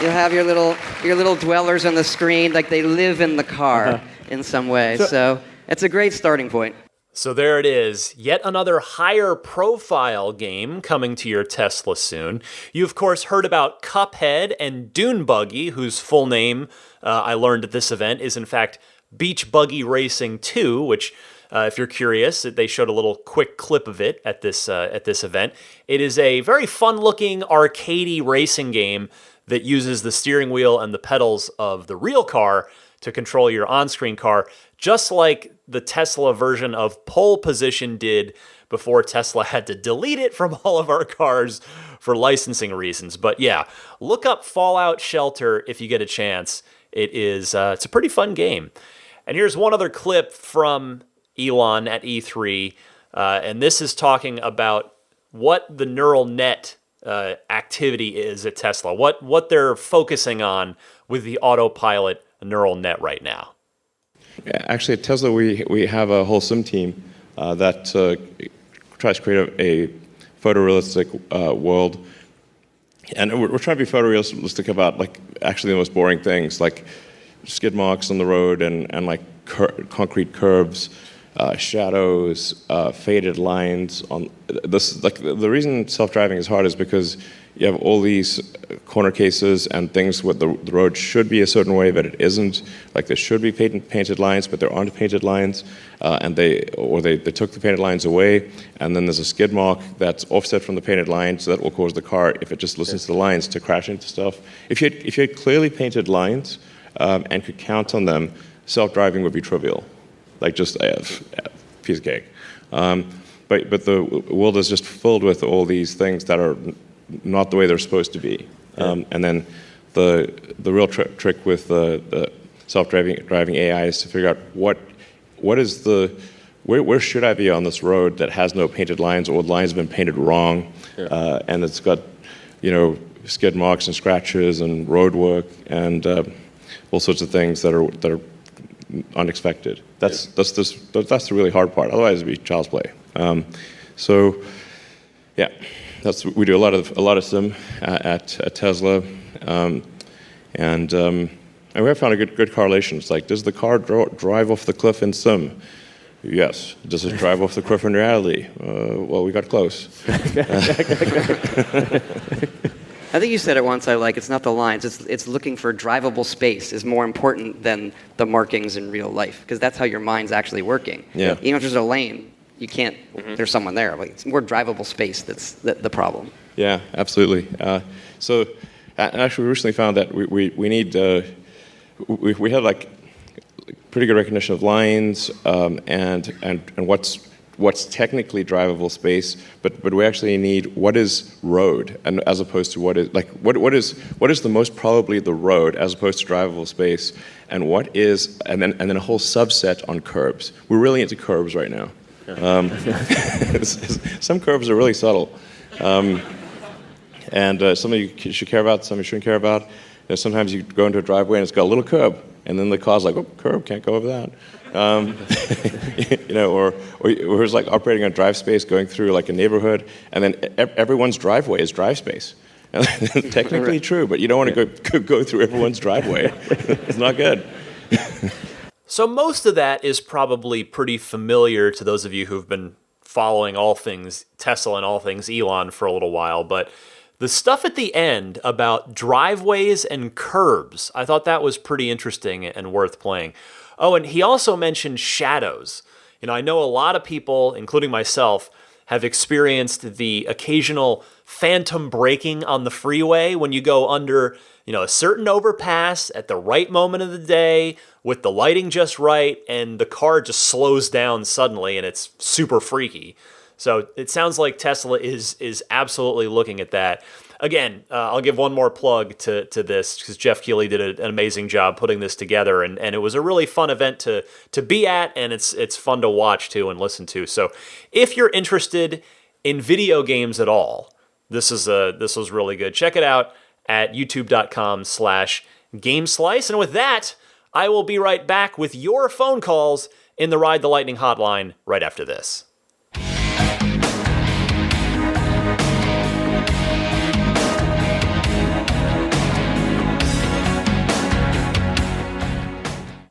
you'll have your little dwellers on the screen, like they live in the car in some way. So it's a great starting point. So there it is, yet another higher profile game coming to your Tesla soon. You, of course, heard about Cuphead and Dune Buggy, whose full name, I learned at this event, is in fact Beach Buggy Racing 2, which, if you're curious, they showed a little quick clip of it at this event. It is a very fun-looking, arcadey racing game that uses the steering wheel and the pedals of the real car to control your on-screen car, just like the Tesla version of Pole Position did before Tesla had to delete it from all of our cars for licensing reasons. But yeah, look up Fallout Shelter if you get a chance. It's a pretty fun game. And here's one other clip from Elon at E3, and this is talking about what the neural net activity is at Tesla, what they're focusing on with the autopilot neural net right now. Yeah, actually, at Tesla, we have a whole sim team that tries to create a photorealistic world. And we're trying to be photorealistic about, like, actually the most boring things, like skid marks on the road and like concrete curbs, shadows, faded lines on this. Like, the reason self-driving is hard is because you have all these corner cases and things where the road should be a certain way, but it isn't. Like, there should be painted lines, but there aren't painted lines, and they took the painted lines away, and then there's a skid mark that's offset from the painted line, so that will cause the car, if it just listens to the lines, to crash into stuff. If you had clearly painted lines and could count on them, self-driving would be trivial, like just a piece of cake. But the world is just filled with all these things that are not the way they're supposed to be. And then the real trick with the self-driving AI is to figure out what is where should I be on this road that has no painted lines, or the lines have been painted wrong, and it's got skid marks and scratches and road work and all sorts of things that are unexpected. That's the really hard part. Otherwise, it'd be child's play. So, yeah, we do a lot of sim at Tesla, and we have found a good correlation. It's like, does the car drive off the cliff in sim? Yes. Does it drive off the cliff in reality? Well, we got close. I think you said it once. It's not the lines. It's looking for drivable space is more important than the markings in real life, because that's how your mind's actually working. Yeah. Even if there's a lane, you can't. There's someone there. Like, it's more drivable space that's the problem. Yeah, absolutely. So, actually, we recently found that we need we had like pretty good recognition of lines and what's technically drivable space, but we actually need what is road, and as opposed to what is the most probably the road as opposed to drivable space, and what is and then a whole subset on curbs. We're really into curbs right now. Some curbs are really subtle, and some of you should care about, some you shouldn't care about. Sometimes you go into a driveway and it's got a little curb, and then the car's like, oh, curb, can't go over that. Or it's like operating on drive space, going through like a neighborhood, and then everyone's driveway is drive space. Technically true, but you don't want to go through everyone's driveway. It's not good. So most of that is probably pretty familiar to those of you who've been following all things Tesla and all things Elon for a little while, but the stuff at the end about driveways and curbs, I thought that was pretty interesting and worth playing. Oh, and he also mentioned shadows. I know a lot of people, including myself, have experienced the occasional phantom braking on the freeway when you go under, a certain overpass at the right moment of the day with the lighting just right, and the car just slows down suddenly, and it's super freaky. So it sounds like Tesla is absolutely looking at that. Again, I'll give one more plug to this, because Jeff Keighley did an amazing job putting this together, and it was a really fun event to be at, and it's fun to watch too and listen to. So if you're interested in video games at all, this was really good. Check it out at youtube.com/GameSlice. And with that, I will be right back with your phone calls in the Ride the Lightning hotline right after this.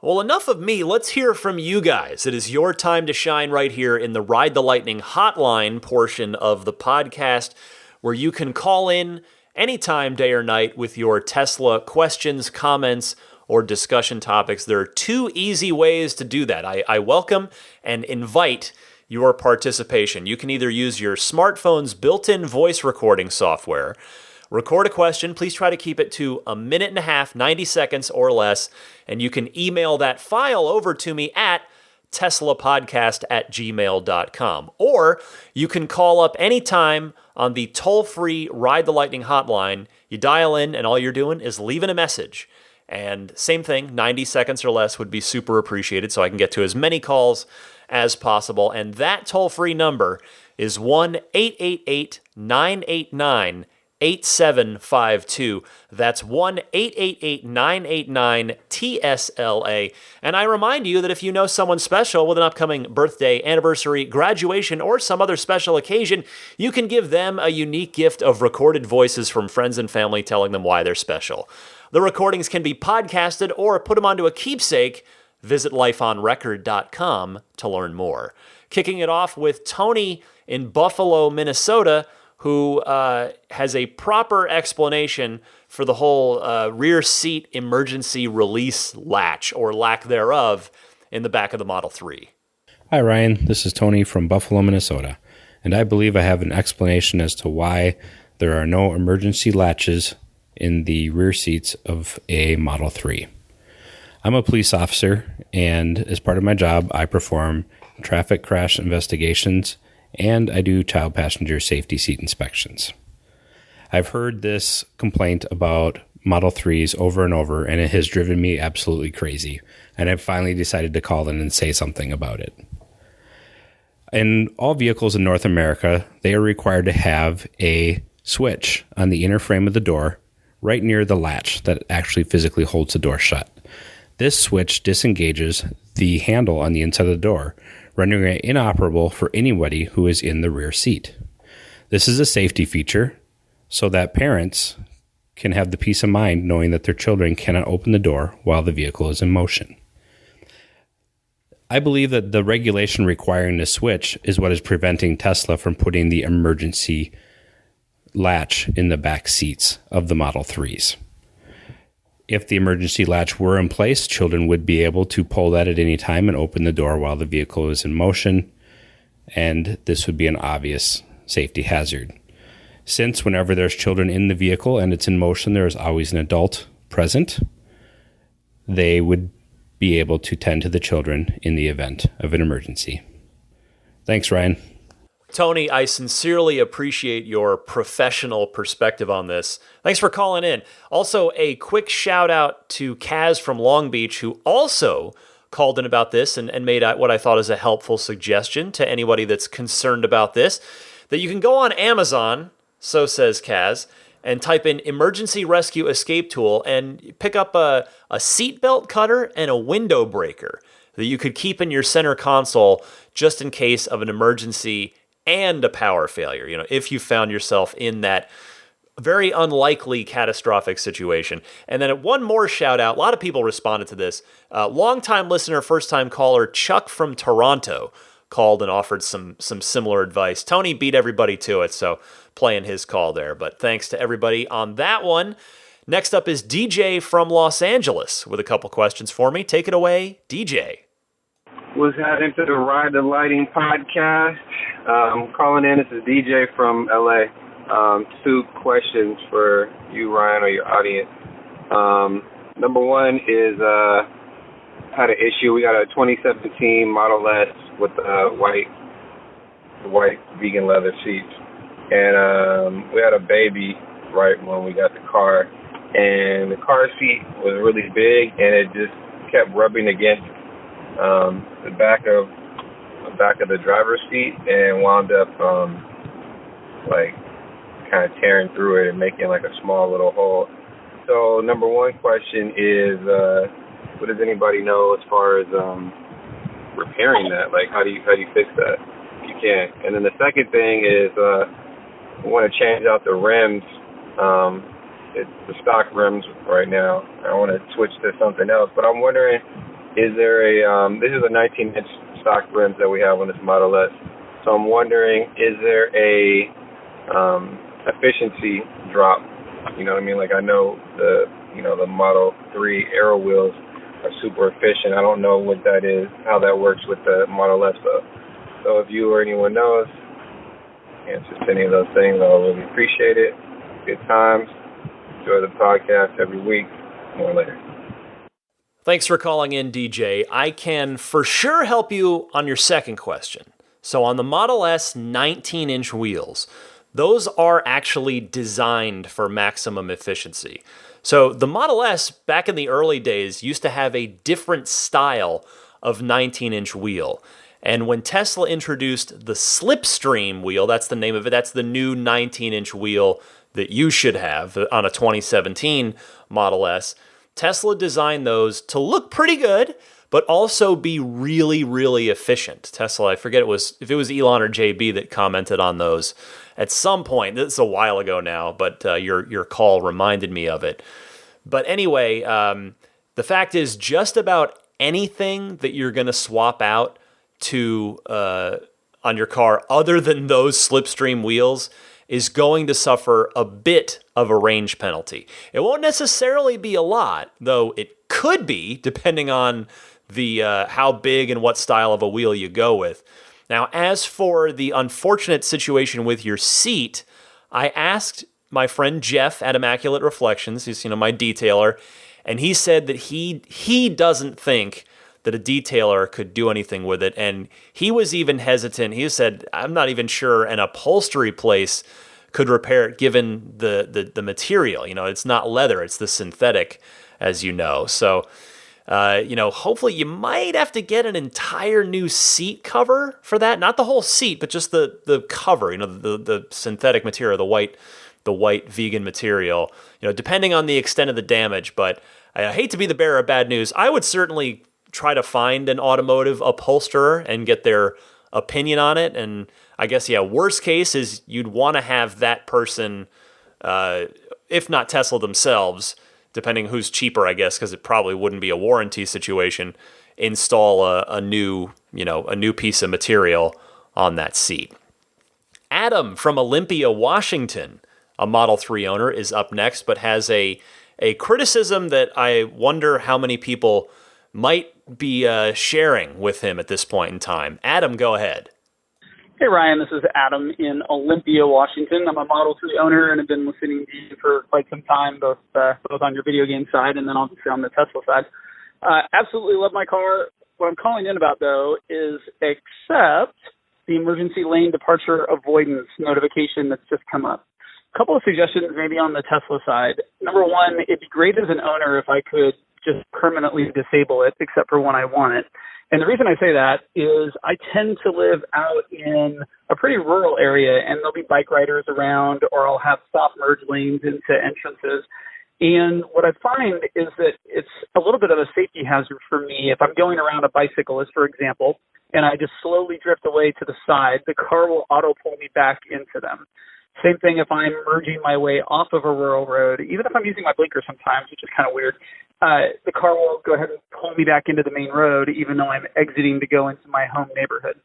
Well, enough of me. Let's hear from you guys. It is your time to shine right here in the Ride the Lightning hotline portion of the podcast, where you can call in anytime, day or night, with your Tesla questions, comments, or discussion topics. There are two easy ways to do that. I welcome and invite your participation. You can either use your smartphone's built-in voice recording software, record a question. Please try to keep it to a minute and a half, 90 seconds or less, and you can email that file over to me at teslapodcast@gmail.com. Or you can call up anytime on the toll-free Ride the Lightning hotline. You dial in, and all you're doing is leaving a message. And same thing, 90 seconds or less would be super appreciated, so I can get to as many calls as possible. And that toll-free number is 1-888-989-8752. That's 1-888-989-TSLA. And I remind you that if you know someone special with an upcoming birthday, anniversary, graduation, or some other special occasion, you can give them a unique gift of recorded voices from friends and family telling them why they're special. The recordings can be podcasted or put them onto a keepsake. Visit lifeonrecord.com to learn more. Kicking it off with Tony in Buffalo, Minnesota, who has a proper explanation for the whole rear seat emergency release latch, or lack thereof, in the back of the Model 3. Hi, Ryan. This is Tony from Buffalo, Minnesota, and I believe I have an explanation as to why there are no emergency latches in the rear seats of a Model 3. I'm a police officer, and as part of my job, I perform traffic crash investigations, and I do child passenger safety seat inspections. I've heard this complaint about Model 3s over and over, and it has driven me absolutely crazy, and I've finally decided to call in and say something about it. In all vehicles in North America, they are required to have a switch on the inner frame of the door right near the latch that actually physically holds the door shut. This switch disengages the handle on the inside of the door, rendering it inoperable for anybody who is in the rear seat. This is a safety feature so that parents can have the peace of mind knowing that their children cannot open the door while the vehicle is in motion. I believe that the regulation requiring the switch is what is preventing Tesla from putting the emergency latch in the back seats of the Model 3s. If the emergency latch were in place, children would be able to pull that at any time and open the door while the vehicle is in motion, and this would be an obvious safety hazard. Since whenever there's children in the vehicle and it's in motion, there is always an adult present, they would be able to tend to the children in the event of an emergency. Thanks, Ryan. Tony, I sincerely appreciate your professional perspective on this. Thanks for calling in. Also, a quick shout out to Kaz from Long Beach, who also called in about this and made what I thought is a helpful suggestion to anybody that's concerned about this, that you can go on Amazon, so says Kaz, and type in emergency rescue escape tool and pick up a seatbelt cutter and a window breaker that you could keep in your center console just in case of an emergency and a power failure, if you found yourself in that very unlikely catastrophic situation. And then one more shout out, a lot of people responded to this. Longtime listener, first time caller, Chuck from Toronto called and offered some similar advice. Tony beat everybody to it, so playing his call there. But thanks to everybody on that one. Next up is DJ from Los Angeles with a couple questions for me. Take it away, DJ. Was heading to the Ride the Lighting podcast. Calling in, this is DJ from LA. Two questions for you, Ryan, or your audience. Number one is, had an issue. We got a 2017 Model S with white vegan leather seats. And we had a baby right when we got the car. And the car seat was really big, and it just kept rubbing against the back of the driver's seat, and wound up kind of tearing through it and making like a small little hole. So number one question is, what does anybody know as far as repairing that? Like, how do you fix that if you can? And then the second thing is, we want to change out the rims. It's the stock rims right now. I want to switch to something else, but I'm wondering, is there this is a 19-inch stock rims that we have on this Model S. So I'm wondering, is there a efficiency drop? You know what I mean? Like, I know the Model 3 Aero wheels are super efficient. I don't know what that is, how that works with the Model S though. So if you or anyone knows answers to any of those things, I'll really appreciate it. Good times. Enjoy the podcast every week. More later. Thanks for calling in, DJ. I can for sure help you on your second question. So on the Model S 19-inch wheels, those are actually designed for maximum efficiency. So the Model S, back in the early days, used to have a different style of 19-inch wheel. And when Tesla introduced the Slipstream wheel, that's the name of it, that's the new 19-inch wheel that you should have on a 2017 Model S, Tesla designed those to look pretty good, but also be really, really efficient. Tesla, I forget if it was Elon or JB that commented on those at some point. This is a while ago now, but your call reminded me of it. But anyway, the fact is, just about anything that you're going to swap out to on your car other than those Slipstream wheels is going to suffer a bit of a range penalty. It won't necessarily be a lot, though it could be, depending on the how big and what style of a wheel you go with. Now, as for the unfortunate situation with your seat, I asked my friend Jeff at Immaculate Reflections, he's my detailer, and he said that he doesn't think that a detailer could do anything with it. And he was even hesitant. He said, I'm not even sure an upholstery place could repair it given the material. It's not leather, it's the synthetic, as you know. So, hopefully you might have to get an entire new seat cover for that. Not the whole seat, but just the cover, the synthetic material, the white vegan material, depending on the extent of the damage. But I hate to be the bearer of bad news. I would certainly try to find an automotive upholsterer and get their opinion on it. And I guess, worst case is you'd want to have that person, if not Tesla themselves, depending who's cheaper, I guess, because it probably wouldn't be a warranty situation, install a new piece of material on that seat. Adam from Olympia, Washington, a Model 3 owner, is up next, but has a criticism that I wonder how many people might be sharing with him at this point in time. Adam, go ahead. Hey, Ryan, this is Adam in Olympia, Washington. I'm a Model 3 owner and have been listening to you for quite some time, both on your video game side and then obviously on the Tesla side. Absolutely love my car. What I'm calling in about, though, is accept the emergency lane departure avoidance notification that's just come up. A couple of suggestions maybe on the Tesla side. Number one, it'd be great as an owner if I could just permanently disable it, except for when I want it. And the reason I say that is I tend to live out in a pretty rural area, and there'll be bike riders around, or I'll have soft merge lanes into entrances. And what I find is that it's a little bit of a safety hazard for me. If I'm going around a bicyclist, for example, and I just slowly drift away to the side, the car will auto-pull me back into them. Same thing if I'm merging my way off of a rural road, even if I'm using my blinker sometimes, which is kind of weird, the car will go ahead and pull me back into the main road, even though I'm exiting to go into my home neighborhood.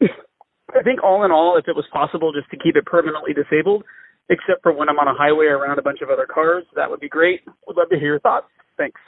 I think all in all, if it was possible just to keep it permanently disabled, except for when I'm on a highway around a bunch of other cars, that would be great. Would love to hear your thoughts. Thanks.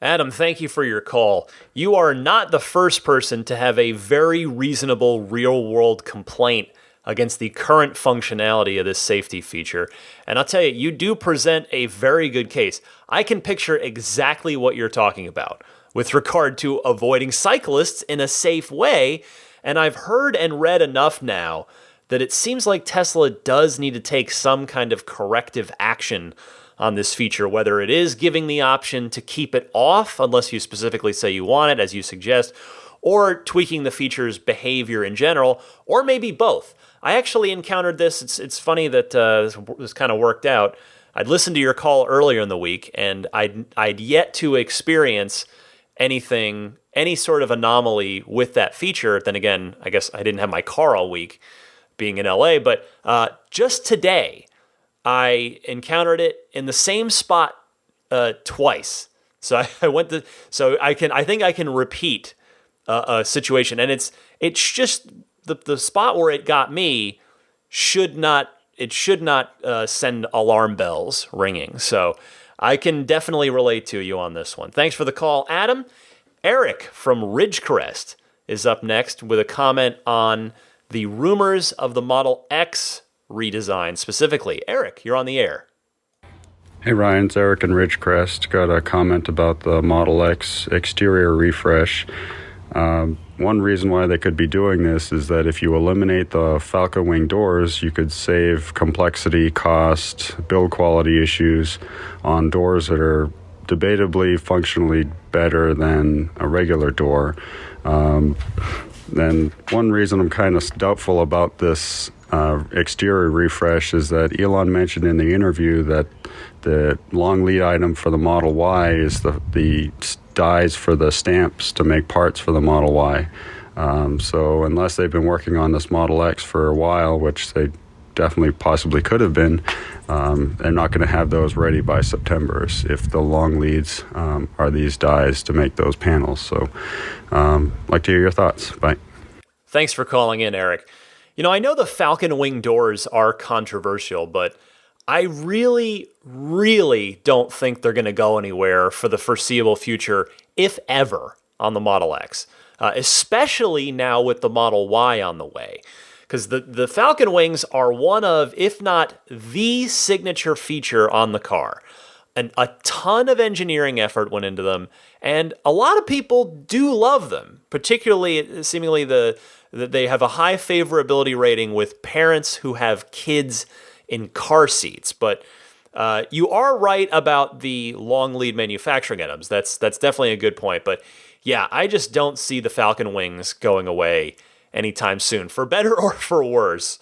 Adam, thank you for your call. You are not the first person to have a very reasonable real-world complaint against the current functionality of this safety feature. And I'll tell you, you do present a very good case. I can picture exactly what you're talking about with regard to avoiding cyclists in a safe way. And I've heard and read enough now that it seems like Tesla does need to take some kind of corrective action on this feature, whether it is giving the option to keep it off, unless you specifically say you want it, as you suggest, or tweaking the feature's behavior in general, or maybe both. I actually encountered this. It's funny that this kind of worked out. I'd listened to your call earlier in the week, and I'd yet to experience any sort of anomaly with that feature. Then again, I guess I didn't have my car all week, being in LA. But just today, I encountered it in the same spot twice. So I went to. So I think I can repeat a situation, and it's just. The spot where it got me should not send alarm bells ringing. So I can definitely relate to you on this one. Thanks for the call, Adam. Eric from Ridgecrest is up next with a comment on the rumors of the Model X redesign specifically. Eric, you're on the air. Hey Ryan, it's Eric in Ridgecrest. Got a comment about the Model X exterior refresh. One reason why they could be doing this is that if you eliminate the Falcon Wing doors, you could save complexity, cost, build quality issues on doors that are debatably functionally better than a regular door. Then one reason I'm kind of doubtful about this exterior refresh is that Elon mentioned in the interview that the long lead item for the Model Y is the dies for the stamps to make parts for the Model Y. So unless they've been working on this Model X for a while, which they definitely possibly could have been, they're not going to have those ready by September if the long leads are these dies to make those panels. So like to hear your thoughts. Bye. Thanks for calling in, Eric. You know, I know the Falcon Wing doors are controversial, but I really, really don't think they're going to go anywhere for the foreseeable future, if ever, on the Model X, especially now with the Model Y on the way. Because the Falcon Wings are one of, if not the signature feature on the car. And a ton of engineering effort went into them, and a lot of people do love them, particularly seemingly that they have a high favorability rating with parents who have kids in car seats. But you are right about the long lead manufacturing items. That's definitely a good point. But yeah, I just don't see the Falcon Wings going away anytime soon, for better or for worse.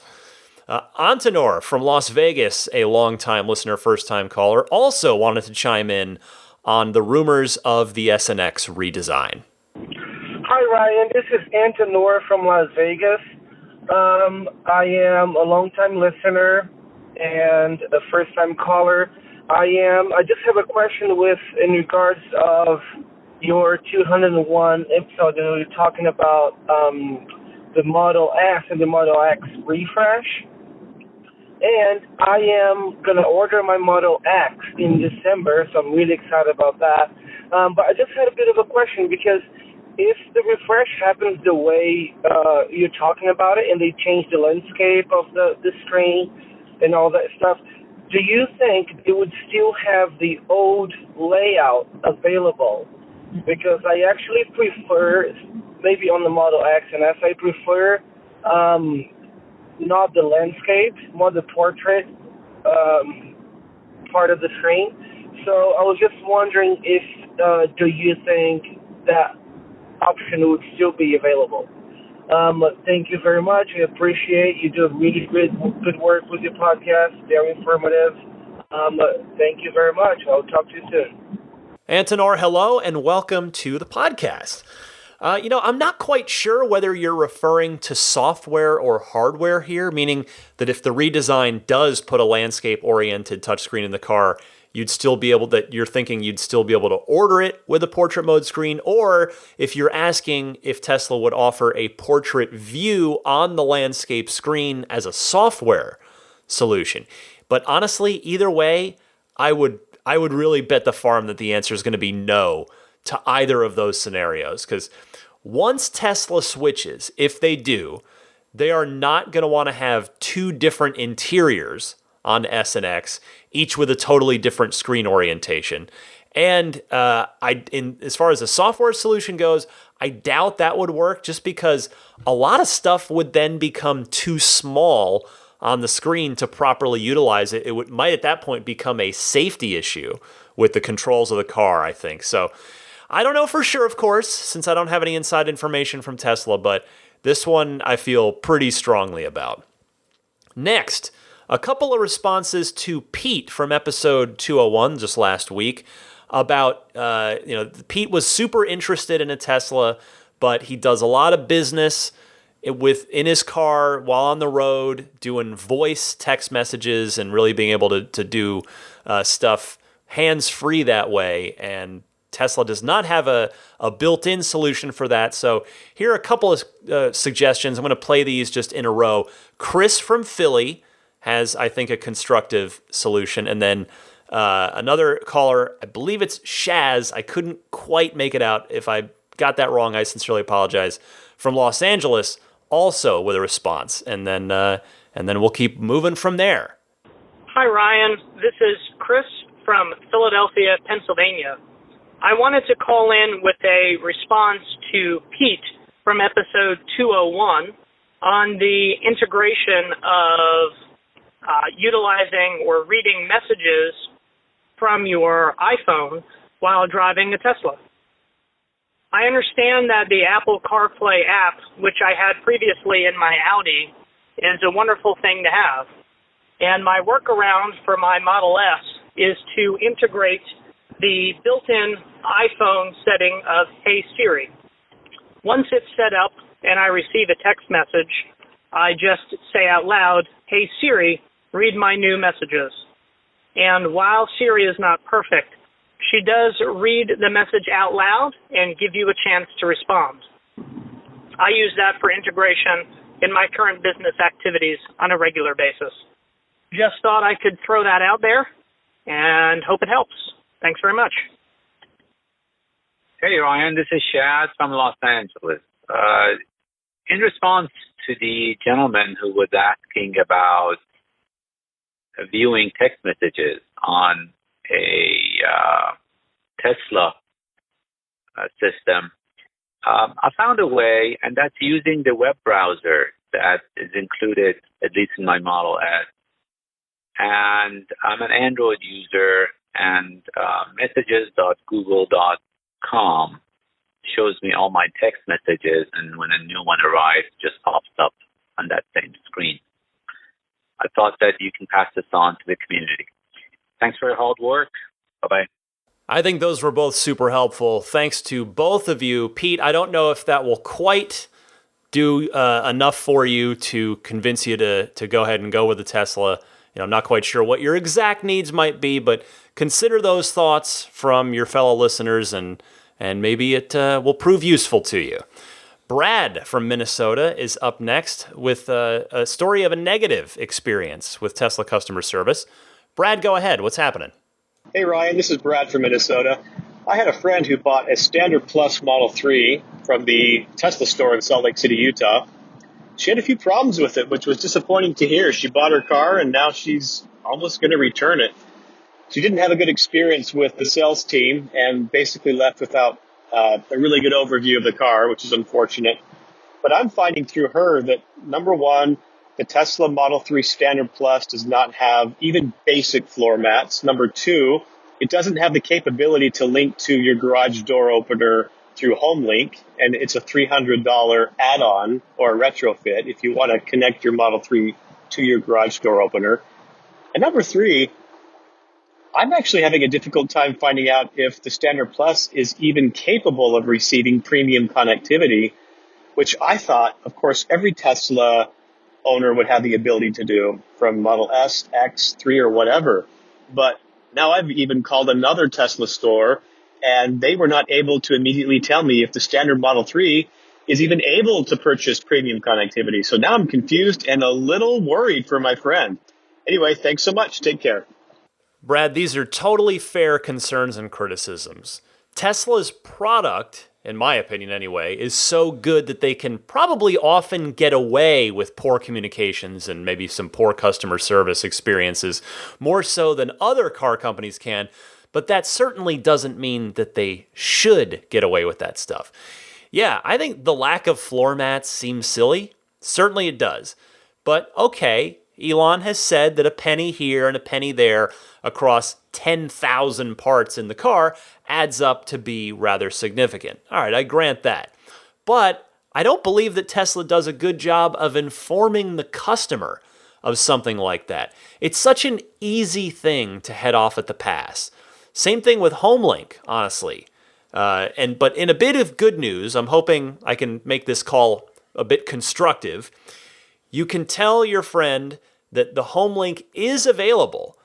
Antonor from Las Vegas, a longtime listener, first-time caller, also wanted to chime in on the rumors of the SNX redesign. Hi, Ryan. This is Antonor from Las Vegas. I am a long-time listener and a first-time caller. I just have a question in regards of your 201 episode, and we were talking about the Model S and the Model X refresh. And I am going to order my Model X in December, so I'm really excited about that. But I just had a bit of a question, because if the refresh happens the way you're talking about it, and they change the landscape of the screen and all that stuff, do you think it would still have the old layout available? Because I actually prefer, maybe on the Model X and S, I prefer not the landscape, more the portrait part of the screen. So I was just wondering if, do you think that option would still be available? Thank you very much. I appreciate you do really good work with your podcast. Very informative. Thank you very much. I'll talk to you soon. Antonor, hello, and welcome to the podcast. I'm not quite sure whether you're referring to software or hardware here, meaning that if the redesign does put a landscape-oriented touchscreen in the car, you'd still be able to order it with a portrait mode screen, or if you're asking if Tesla would offer a portrait view on the landscape screen as a software solution. But honestly, either way, I would really bet the farm that the answer is going to be no to either of those scenarios, because once Tesla switches, if they do, they are not going to want to have two different interiors on S and X, each with a totally different screen orientation. And as far as the software solution goes, I doubt that would work, just because a lot of stuff would then become too small on the screen to properly utilize it. It might at that point become a safety issue with the controls of the car, I think. So I don't know for sure, of course, since I don't have any inside information from Tesla, but this one I feel pretty strongly about. Next, a couple of responses to Pete from episode 201 just last week about, Pete was super interested in a Tesla, but he does a lot of business in his car while on the road, doing voice text messages and really being able to do stuff hands-free that way. And Tesla does not have a built-in solution for that. So here are a couple of suggestions. I'm going to play these just in a row. Chris from Philly has, I think, a constructive solution. And then another caller, I believe it's Shaz. I couldn't quite make it out. If I got that wrong, I sincerely apologize. From Los Angeles, also with a response. And then we'll keep moving from there. Hi, Ryan. This is Chris from Philadelphia, Pennsylvania. I wanted to call in with a response to Pete from episode 201 on the integration of utilizing or reading messages from your iPhone while driving a Tesla. I understand that the Apple CarPlay app, which I had previously in my Audi, is a wonderful thing to have. And my workaround for my Model S is to integrate the built-in iPhone setting of Hey Siri. Once it's set up and I receive a text message, I just say out loud, Hey Siri, read my new messages. And while Siri is not perfect, she does read the message out loud and give you a chance to respond. I use that for integration in my current business activities on a regular basis. Just thought I could throw that out there and hope it helps. Thanks very much. Hey, Ryan, this is Shad from Los Angeles. In response to the gentleman who was asking about viewing text messages on a Tesla system, I found a way, and that's using the web browser that is included, at least in my Model S. And I'm an Android user, and messages.google.com shows me all my text messages, and when a new one arrives, it just pops up on that same screen. I thought that you can pass this on to the community. Thanks for your hard work. Bye-bye. I think those were both super helpful. Thanks to both of you. Pete, I don't know if that will quite do enough for you to convince you to go ahead and go with the Tesla. I'm not quite sure what your exact needs might be, but consider those thoughts from your fellow listeners, and maybe it will prove useful to you. Brad from Minnesota is up next with a story of a negative experience with Tesla customer service. Brad, go ahead. What's happening? Hey, Ryan. This is Brad from Minnesota. I had a friend who bought a Standard Plus Model 3 from the Tesla store in Salt Lake City, Utah. She had a few problems with it, which was disappointing to hear. She bought her car, and now she's almost going to return it. She didn't have a good experience with the sales team and basically left without a really good overview of the car, which is unfortunate. But I'm finding through her that, number one, the Tesla Model 3 Standard Plus does not have even basic floor mats. Number two, it doesn't have the capability to link to your garage door opener through HomeLink, and it's a $300 add-on or a retrofit if you want to connect your Model 3 to your garage door opener. And number three, I'm actually having a difficult time finding out if the Standard Plus is even capable of receiving premium connectivity, which I thought, of course, every Tesla owner would have the ability to do from Model S, X, 3, or whatever. But now I've even called another Tesla store, and they were not able to immediately tell me if the standard Model 3 is even able to purchase premium connectivity. So now I'm confused and a little worried for my friend. Anyway, thanks so much. Take care. Brad, these are totally fair concerns and criticisms. Tesla's product, in my opinion anyway, is so good that they can probably often get away with poor communications and maybe some poor customer service experiences, more so than other car companies can. But that certainly doesn't mean that they should get away with that stuff. Yeah, I think the lack of floor mats seems silly. Certainly it does. But okay, Elon has said that a penny here and a penny there across 10,000 parts in the car adds up to be rather significant. All right, I grant that. But I don't believe that Tesla does a good job of informing the customer of something like that. It's such an easy thing to head off at the pass. Same thing with HomeLink, honestly. But in a bit of good news, I'm hoping I can make this call a bit constructive. You can tell your friend that the HomeLink is available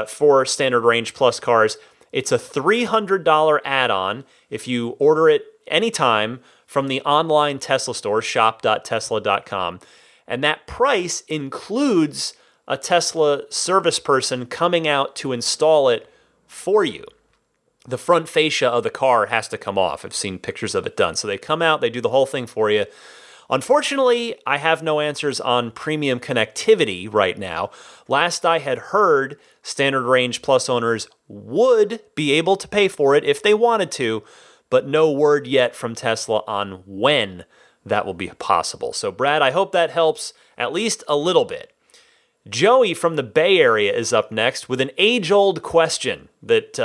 for Standard Range Plus cars. It's a $300 add-on if you order it anytime from the online Tesla store, shop.tesla.com. And that price includes a Tesla service person coming out to install it for you. The front fascia of the car has to come off. I've seen pictures of it done. So they come out, they do the whole thing for you. Unfortunately, I have no answers on premium connectivity right now. Last I had heard, Standard Range Plus owners would be able to pay for it if they wanted to, but no word yet from Tesla on when that will be possible. So Brad, I hope that helps at least a little bit. Joey from the Bay Area is up next with an age-old question that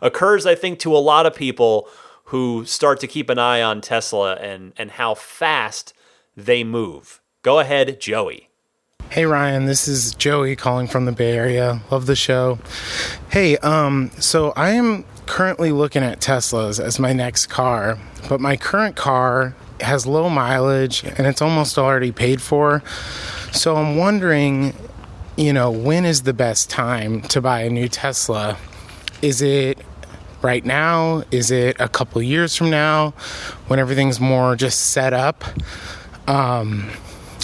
occurs, I think, to a lot of people who start to keep an eye on Tesla and how fast they move. Go ahead, Joey. Hey Ryan, this is Joey calling from the Bay Area. Love the show. Hey, so I am currently looking at Teslas as my next car, but my current car has low mileage and it's almost already paid for. So I'm wondering, when is the best time to buy a new Tesla? Is it right now? Is it a couple years from now when everything's more just set up?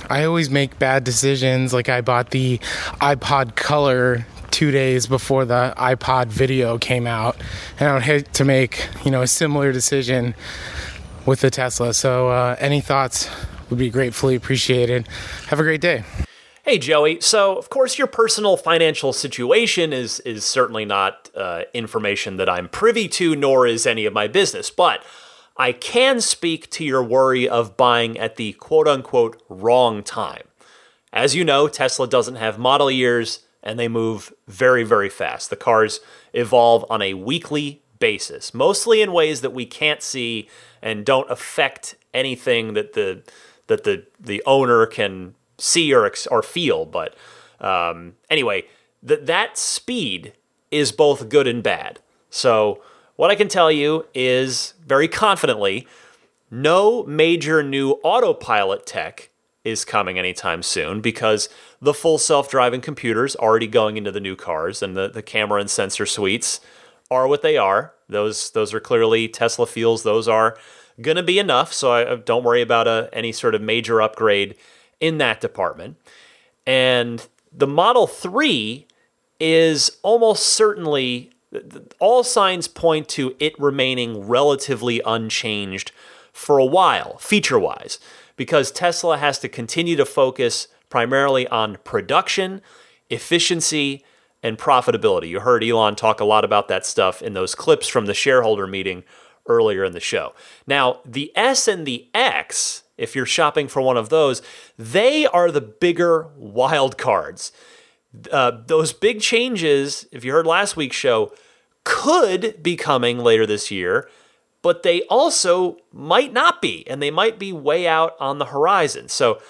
I always make bad decisions. Like I bought the iPod Color 2 days before the iPod Video came out, and I would hate to make, a similar decision with the Tesla. So any thoughts would be gratefully appreciated. Have a great day. Hey, Joey. So, of course, your personal financial situation is certainly not information that I'm privy to, nor is any of my business. But I can speak to your worry of buying at the quote-unquote wrong time. As you know, Tesla doesn't have model years, and they move very, very fast. The cars evolve on a weekly basis, mostly in ways that we can't see and don't affect anything that the owner can see or feel. But anyway, that speed is both good and bad. So what I can tell you is very confidently, no major new autopilot tech is coming anytime soon because the full self-driving computers already going into the new cars and the camera and sensor suites are what they are. Those are clearly Tesla feels those are going to be enough. So I don't worry about any sort of major upgrade in that department. And the Model 3 is almost certainly, all signs point to it remaining relatively unchanged for a while, feature-wise, because Tesla has to continue to focus primarily on production, efficiency, and profitability. You heard Elon talk a lot about that stuff in those clips from the shareholder meeting earlier in the show. Now, the S and the X, if you're shopping for one of those, they are the bigger wild cards. Those big changes, if you heard last week's show, could be coming later this year, but they also might not be, and they might be way out on the horizon. So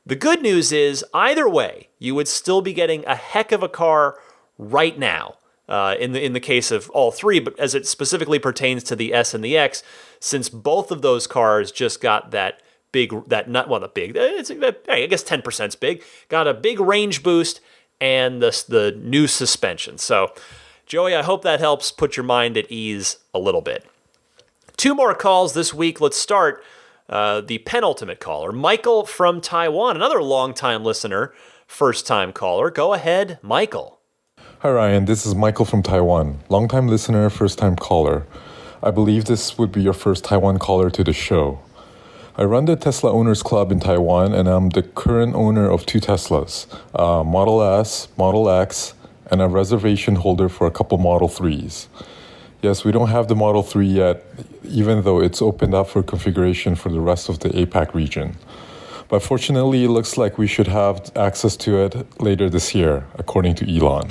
the good news is, either way, you would still be getting a heck of a car right now, in the case of all three, but as it specifically pertains to the S and the X, since both of those cars just got that big, it's, I guess 10% is big, got a big range boost and the new suspension. So, Joey, I hope that helps put your mind at ease a little bit. 2 more calls this week. Let's start the penultimate caller, Michael from Taiwan, another longtime listener, first-time caller. Go ahead, Michael. Hi, Ryan. This is Michael from Taiwan, longtime listener, first-time caller. I believe this would be your first Taiwan caller to the show. I run the Tesla Owners Club in Taiwan, and I'm the current owner of 2 Teslas, Model S, Model X, and a reservation holder for a couple Model 3s. Yes, we don't have the Model 3 yet, even though it's opened up for configuration for the rest of the APAC region. But fortunately, it looks like we should have access to it later this year, according to Elon.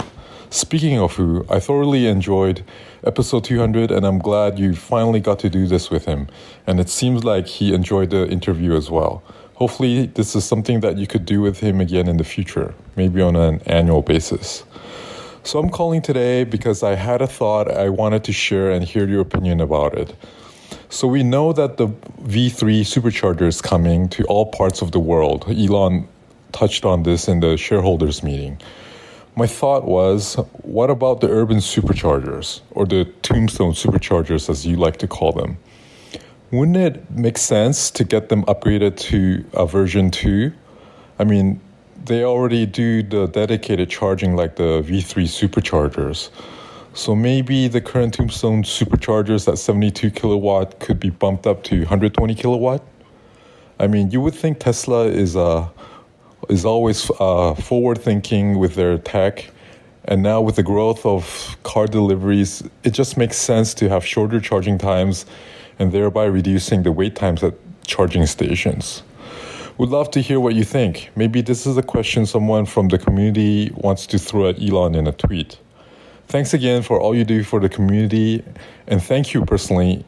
Speaking of who, I thoroughly enjoyed episode 200, and I'm glad you finally got to do this with him. And it seems like he enjoyed the interview as well. Hopefully, this is something that you could do with him again in the future, maybe on an annual basis. So I'm calling today because I had a thought I wanted to share and hear your opinion about it. So we know that the V3 supercharger is coming to all parts of the world. Elon touched on this in the shareholders meeting. My thought was, what about the urban superchargers, or the tombstone superchargers as you like to call them? Wouldn't it make sense to get them upgraded to a version 2? I mean, they already do the dedicated charging like the V3 superchargers. So maybe the current tombstone superchargers at 72 kilowatt could be bumped up to 120 kilowatt? I mean, you would think Tesla is always forward-thinking with their tech. And now with the growth of car deliveries, it just makes sense to have shorter charging times and thereby reducing the wait times at charging stations. Would love to hear what you think. Maybe this is a question someone from the community wants to throw at Elon in a tweet. Thanks again for all you do for the community, and thank you personally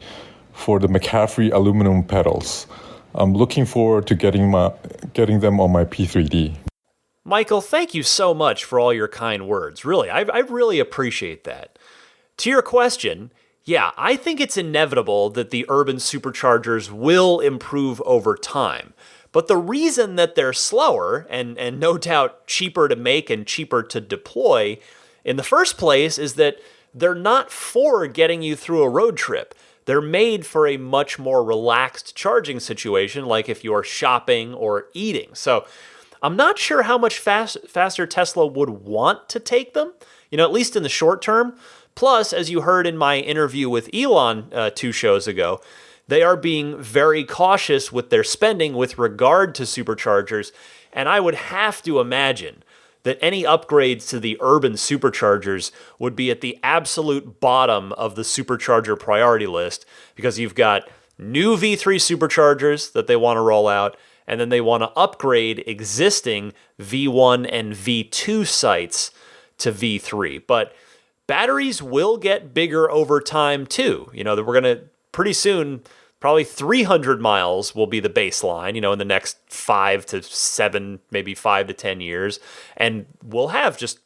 for the McCaffrey aluminum pedals. I'm looking forward to getting them on my P3D. Michael, thank you so much for all your kind words. Really, I really appreciate that. To your question, yeah, I think it's inevitable that the urban superchargers will improve over time. But the reason that they're slower and no doubt cheaper to make and cheaper to deploy in the first place is that they're not for getting you through a road trip. They're made for a much more relaxed charging situation, like if you're shopping or eating. So I'm not sure how much faster Tesla would want to take them, at least in the short term. Plus, as you heard in my interview with Elon 2 shows ago, they are being very cautious with their spending with regard to superchargers, and I would have to imagine that any upgrades to the urban superchargers would be at the absolute bottom of the supercharger priority list, because you've got new V3 superchargers that they want to roll out, and then they want to upgrade existing V1 and V2 sites to V3. But batteries will get bigger over time too. That we're going to pretty soon, probably 300 miles will be the baseline, in the next 5 to 7, maybe 5 to 10 years. And we'll have just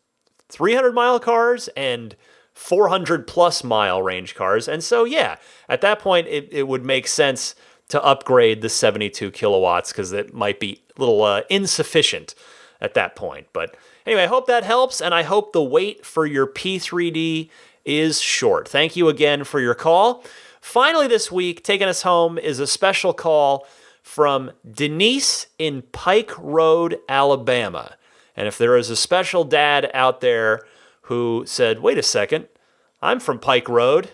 300-mile cars and 400 plus mile range cars. And so, yeah, at that point, it would make sense to upgrade the 72 kilowatts because it might be a little insufficient at that point. But anyway, I hope that helps, and I hope the wait for your P3D is short. Thank you again for your call. Finally this week, taking us home is a special call from Denise in Pike Road, Alabama. And if there is a special dad out there who said, wait a second, I'm from Pike Road,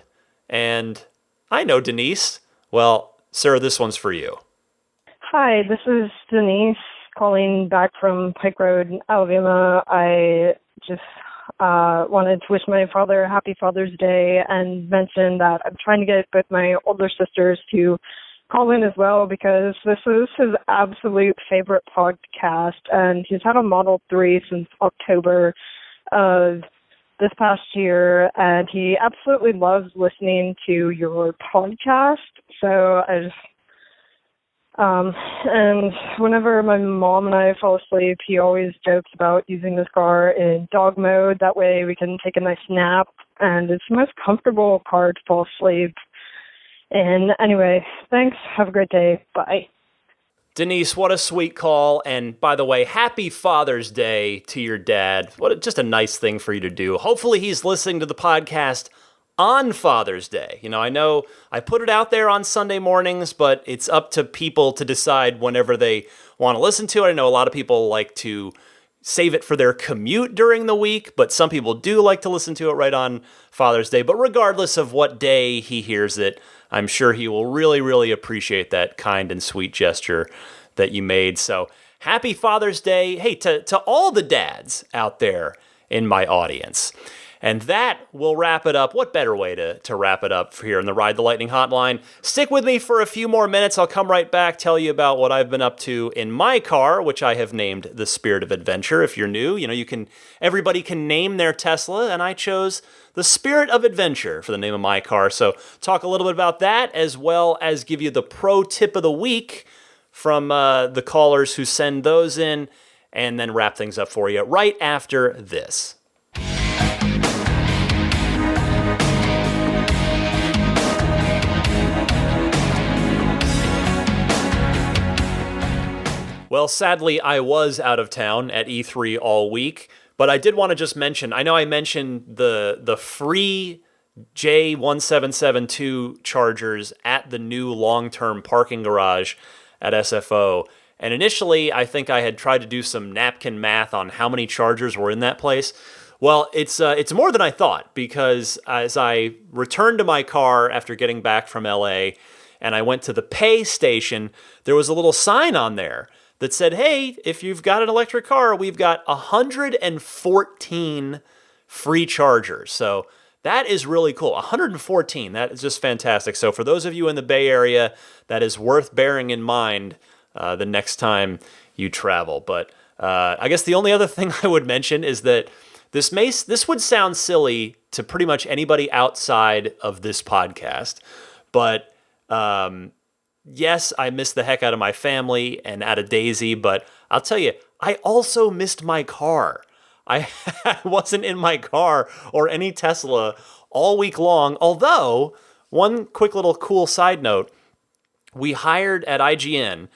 and I know Denise, well, sir, this one's for you. Hi, this is Denise calling back from Pike Road, Alabama. I just wanted to wish my father a happy Father's Day and mention that I'm trying to get both my older sisters to call in as well because this is his absolute favorite podcast, and he's had a Model 3 since October of this past year, and he absolutely loves listening to your podcast. So I just, and whenever my mom and I fall asleep, he always jokes about using this car in dog mode. That way we can take a nice nap, and it's the most comfortable car to fall asleep. And anyway, thanks. Have a great day. Bye. Denise, what a sweet call. And by the way, happy Father's Day to your dad. Just a nice thing for you to do. Hopefully he's listening to the podcast on Father's Day. You know I put it out there on Sunday mornings, but it's up to people to decide whenever they want to listen to it. I know a lot of people like to save it for their commute during the week, but some people do like to listen to it right on Father's Day. But regardless of what day he hears it, I'm sure he will really, really appreciate that kind and sweet gesture that you made. So happy Father's Day. Hey, to all the dads out there in my audience. And that will wrap it up. What better way to wrap it up here in the Ride the Lightning hotline? Stick with me for a few more minutes. I'll come right back, tell you about what I've been up to in my car, which I have named the Spirit of Adventure. If you're new, everybody can name their Tesla, and I chose the Spirit of Adventure for the name of my car. So talk a little bit about that, as well as give you the pro tip of the week from the callers who send those in, and then wrap things up for you right after this. Well, sadly, I was out of town at E3 all week, but I did want to just mention, I know I mentioned the free J1772 chargers at the new long-term parking garage at SFO. And initially, I think I had tried to do some napkin math on how many chargers were in that place. Well, it's more than I thought, because as I returned to my car after getting back from LA and I went to the pay station, there was a little sign on there that said, hey, if you've got an electric car, we've got 114 free chargers. So that is really cool. 114, that is just fantastic. So for those of you in the Bay Area, that is worth bearing in mind the next time you travel. But I guess the only other thing I would mention is that this would sound silly to pretty much anybody outside of this podcast, but yes, I missed the heck out of my family and out of Daisy, but I'll tell you, I also missed my car. I wasn't in my car or any Tesla all week long, although, one quick little cool side note, we hired at IGN,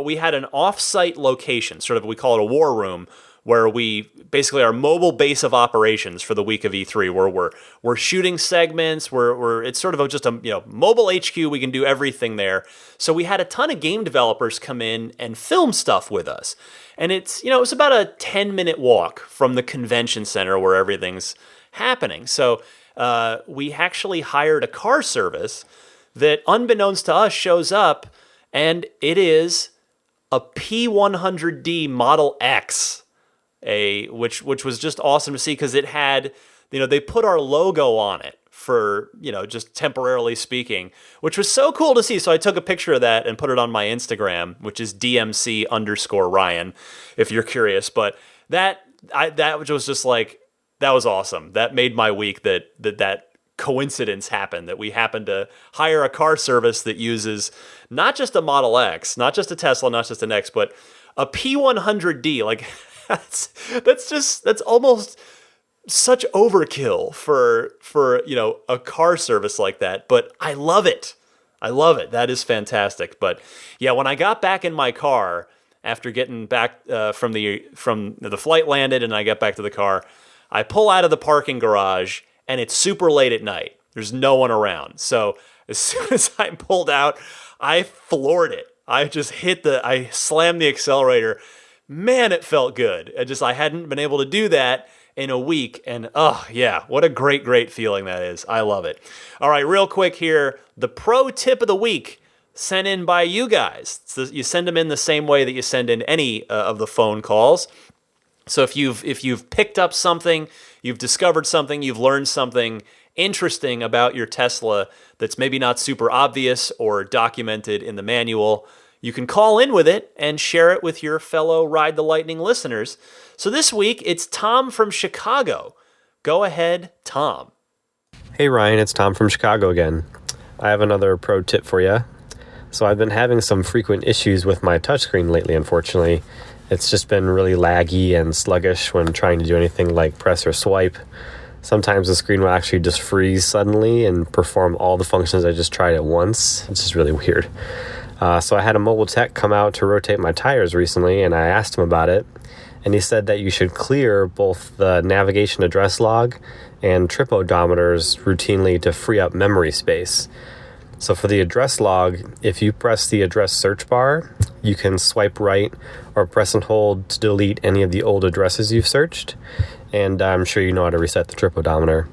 we had an off-site location, sort of, we call it a war room, where we basically our mobile base of operations for the week of E3, where we're shooting segments, it's sort of just a mobile HQ. We can do everything there. So we had a ton of game developers come in and film stuff with us, and it's it's about a 10-minute walk from the convention center where everything's happening. So we actually hired a car service that, unbeknownst to us, shows up, and it is a P100D Model X. Which was just awesome to see, because it had, they put our logo on it for, just temporarily speaking, which was so cool to see. So I took a picture of that and put it on my Instagram, which is DMC_Ryan, if you're curious. But that was just like, that was awesome. That made my week that coincidence happened, that we happened to hire a car service that uses not just a Model X, not just a Tesla, not just an X, but a P100D. Like, that's such overkill for a car service like that, but I love it. I love it. That is fantastic. But yeah, when I got back in my car after getting back from the flight landed and I got back to the car, I pull out of the parking garage and it's super late at night. There's no one around. So as soon as I pulled out, I floored it. I slammed the accelerator. Man, it felt good. I hadn't been able to do that in a week. And oh yeah, what a great feeling that is. I love it. All right, real quick here, the pro tip of the week sent in by you guys. You send them in the same way that you send in any of the phone calls. So if you've picked up something, you've discovered something, you've learned something interesting about your Tesla that's maybe not super obvious or documented in the manual, you can call in with it and share it with your fellow Ride the Lightning listeners. So this week, it's Tom from Chicago. Go ahead, Tom. Hey Ryan, it's Tom from Chicago again. I have another pro tip for you. So I've been having some frequent issues with my touchscreen lately, unfortunately. It's just been really laggy and sluggish when trying to do anything like press or swipe. Sometimes the screen will actually just freeze suddenly and perform all the functions I just tried at once. It's just really weird. So I had a mobile tech come out to rotate my tires recently, and I asked him about it. And he said that you should clear both the navigation address log and trip odometers routinely to free up memory space. So for the address log, if you press the address search bar, you can swipe right or press and hold to delete any of the old addresses you've searched. And I'm sure you know how to reset the trip odometer.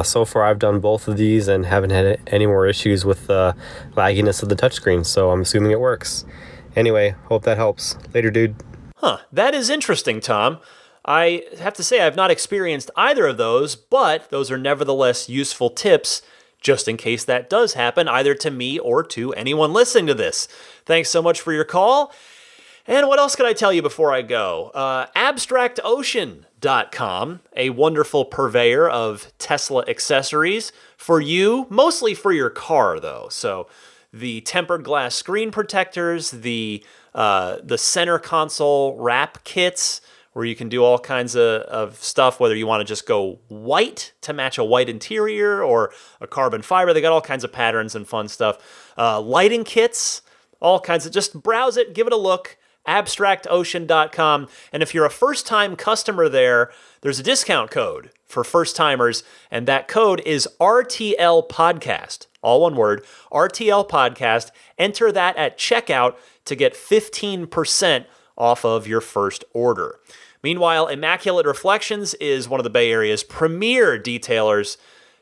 So far, I've done both of these and haven't had any more issues with the lagginess of the touchscreen, so I'm assuming it works. Anyway, hope that helps. Later, dude. Huh, that is interesting, Tom. I have to say I've not experienced either of those, but those are nevertheless useful tips just in case that does happen, either to me or to anyone listening to this. Thanks so much for your call. And what else could I tell you before I go? AbstractOcean.com, a wonderful purveyor of Tesla accessories for you, mostly for your car, though. So the tempered glass screen protectors, the center console wrap kits, where you can do all kinds of stuff, whether you want to just go white to match a white interior or a carbon fiber. They got all kinds of patterns and fun stuff. Lighting kits, all kinds of, just browse it, give it a look. AbstractOcean.com. And if you're a first-time customer there, there's a discount code for first-timers, and that code is RTL Podcast. All one word, RTL Podcast. Enter that at checkout to get 15% off of your first order. Meanwhile, Immaculate Reflections is one of the Bay Area's premier detailers.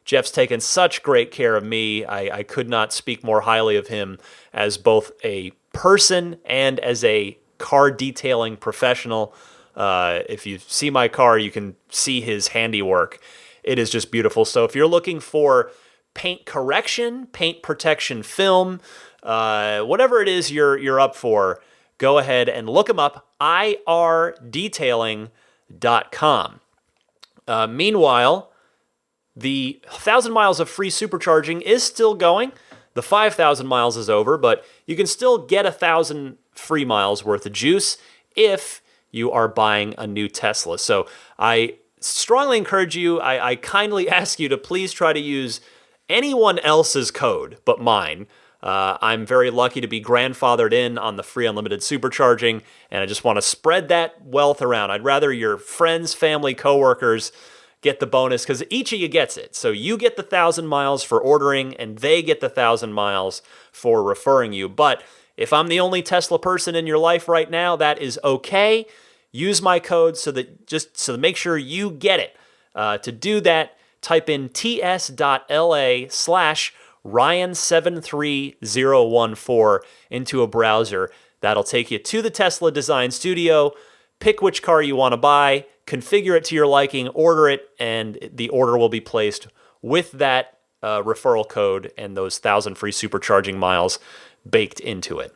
Jeff's taken such great care of me. I could not speak more highly of him as both a person and as a car detailing professional. If you see my car, you can see his handiwork. It is just beautiful. So if you're looking for paint correction, paint protection film, whatever it is you're up for, go ahead and look him up, irdetailing.com. Meanwhile, the 1,000 miles of free supercharging is still going. The 5,000 miles is over, but you can still get 1,000 free miles worth of juice if you are buying a new Tesla. So I strongly encourage you, I kindly ask you to please try to use anyone else's code but mine. I'm very lucky to be grandfathered in on the free unlimited supercharging, and I just want to spread that wealth around. I'd rather your friends, family, coworkers get the bonus because each of you gets it. So you get the 1,000 miles for ordering, and they get the 1,000 miles for referring you. But if I'm the only Tesla person in your life right now, that is okay. Use my code so that make sure you get it. To do that, type in ts.la/Ryan73014 into a browser. That'll take you to the Tesla Design Studio. Pick which car you want to buy, configure it to your liking, order it, and the order will be placed with that referral code and those 1,000 free supercharging miles baked into it.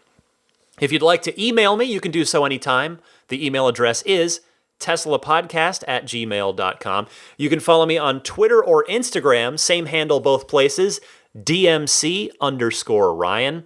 If you'd like to email me, you can do so anytime. The email address is teslapodcast@gmail.com. You can follow me on Twitter or Instagram, same handle both places, DMC_Ryan.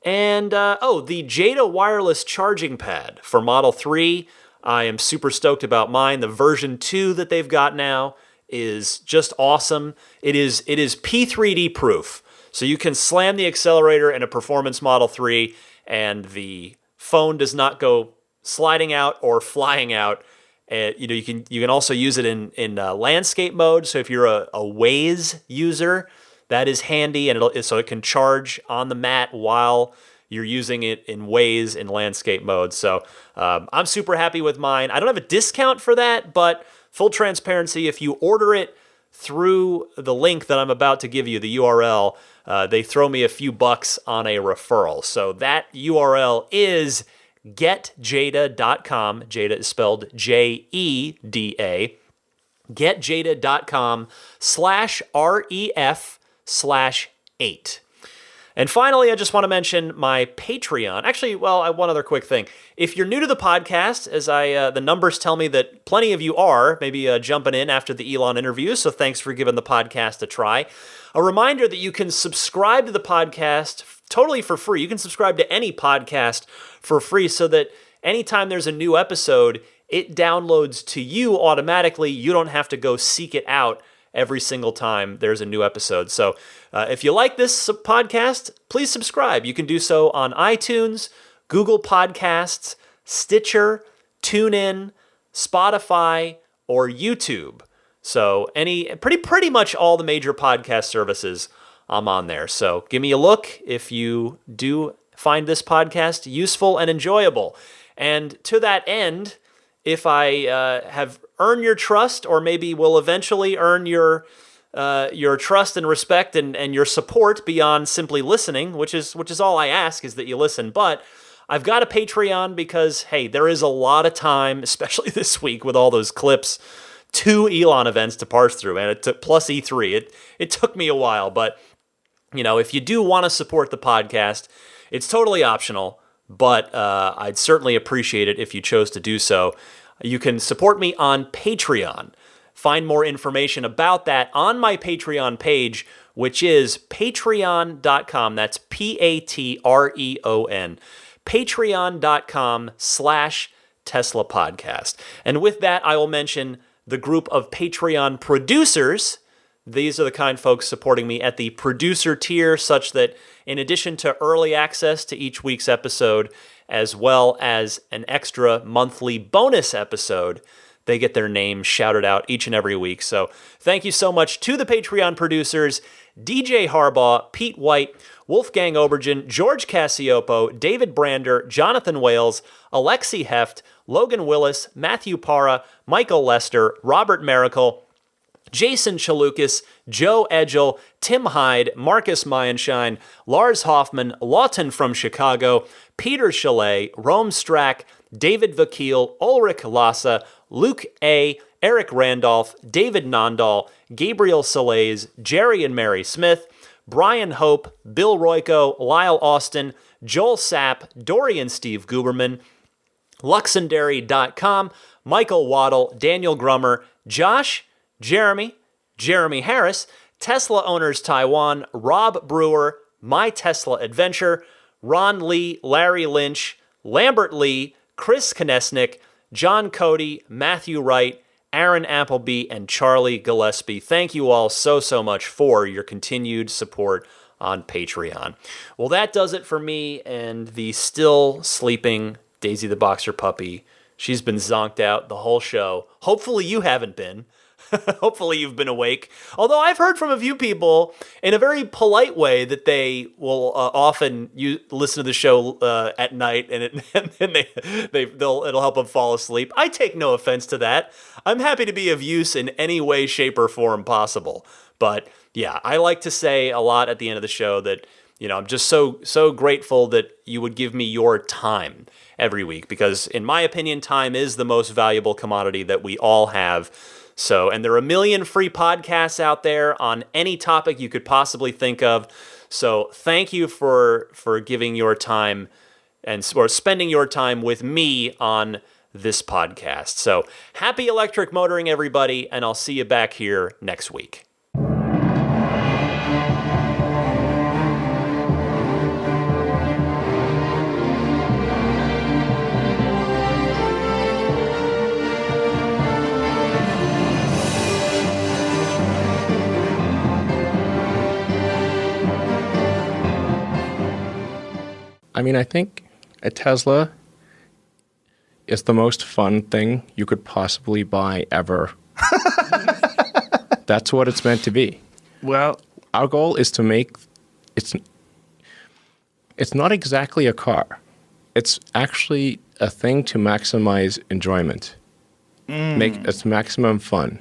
And, the Jada wireless charging pad for Model 3. I am super stoked about mine. The version 2 that they've got now is just awesome. It is P3D proof. So you can slam the accelerator in a performance Model 3 and the phone does not go sliding out or flying out. You can also use it in landscape mode. So if you're a Waze user, that is handy, and so it can charge on the mat while you're using it in Waze in landscape mode. So I'm super happy with mine. I don't have a discount for that, but full transparency, if you order it through the link that I'm about to give you, the URL, they throw me a few bucks on a referral. So that URL is getjada.com. Jada is spelled Jeda. getjada.com/REF/8. And finally, I just want to mention my Patreon. Actually, one other quick thing. If you're new to the podcast, as the numbers tell me that plenty of you are, maybe jumping in after the Elon interview, so thanks for giving the podcast a try. A reminder that you can subscribe to the podcast totally for free. You can subscribe to any podcast for free so that anytime there's a new episode, it downloads to you automatically. You don't have to go seek it out every single time there's a new episode. So if you like this podcast, please subscribe. You can do so on iTunes, Google Podcasts, Stitcher, TuneIn, Spotify, or YouTube. So pretty much all the major podcast services, I'm on there. So give me a look if you do find this podcast useful and enjoyable. And to that end, if I have earned your trust, or maybe will eventually earn your trust and respect and your support beyond simply listening, which is all I ask, is that you listen. But I've got a Patreon because, hey, there is a lot of time, especially this week with all those clips, 2 Elon events to parse through, and it took plus E3. It took me a while, but if you do want to support the podcast, it's totally optional. But I'd certainly appreciate it if you chose to do so. You can support me on Patreon. Find more information about that on my Patreon page, which is patreon.com. That's Patreon. Patreon.com/Tesla Podcast. And with that, I will mention the group of Patreon producers. These are the kind folks supporting me at the producer tier, such that in addition to early access to each week's episode, as well as an extra monthly bonus episode, they get their names shouted out each and every week. So thank you so much to the Patreon producers: DJ Harbaugh, Pete White, Wolfgang Obergen, George Cassiopo, David Brander, Jonathan Wales, Alexi Heft, Logan Willis, Matthew Para, Michael Lester, Robert Miracle, Jason Chalukas, Joe Edgel, Tim Hyde, Marcus Mayenschein, Lars Hoffman, Lawton from Chicago, Peter Chalet, Rome Strack, David Vakil, Ulrich Lassa, Luke A., Eric Randolph, David Nondahl, Gabriel Salays, Jerry and Mary Smith, Brian Hope, Bill Royko, Lyle Austin, Joel Sapp, Dorian Steve Guberman, Luxendary.com, Michael Waddle, Daniel Grummer, Josh, Jeremy Harris, Tesla Owners Taiwan, Rob Brewer, My Tesla Adventure, Ron Lee, Larry Lynch, Lambert Lee, Chris Konesnik, John Cody, Matthew Wright, Aaron Appleby, and Charlie Gillespie. Thank you all so much for your continued support on Patreon. Well, that does it for me and the still sleeping Daisy the Boxer puppy. She's been zonked out the whole show. Hopefully you haven't been. Hopefully you've been awake. Although I've heard from a few people in a very polite way that they will often listen to the show at night, and it'll help them fall asleep. I take no offense to that. I'm happy to be of use in any way, shape, or form possible. But yeah, I like to say a lot at the end of the show that I'm just so grateful that you would give me your time every week, because in my opinion, time is the most valuable commodity that we all have. So, and there are a million free podcasts out there on any topic you could possibly think of. So thank you for giving your time or spending your time with me on this podcast. So happy electric motoring, everybody, and I'll see you back here next week. I mean, I think a Tesla is the most fun thing you could possibly buy ever. That's what it's meant to be. Well, our goal is to make it's not exactly a car. It's actually a thing to maximize enjoyment. Make it's maximum fun.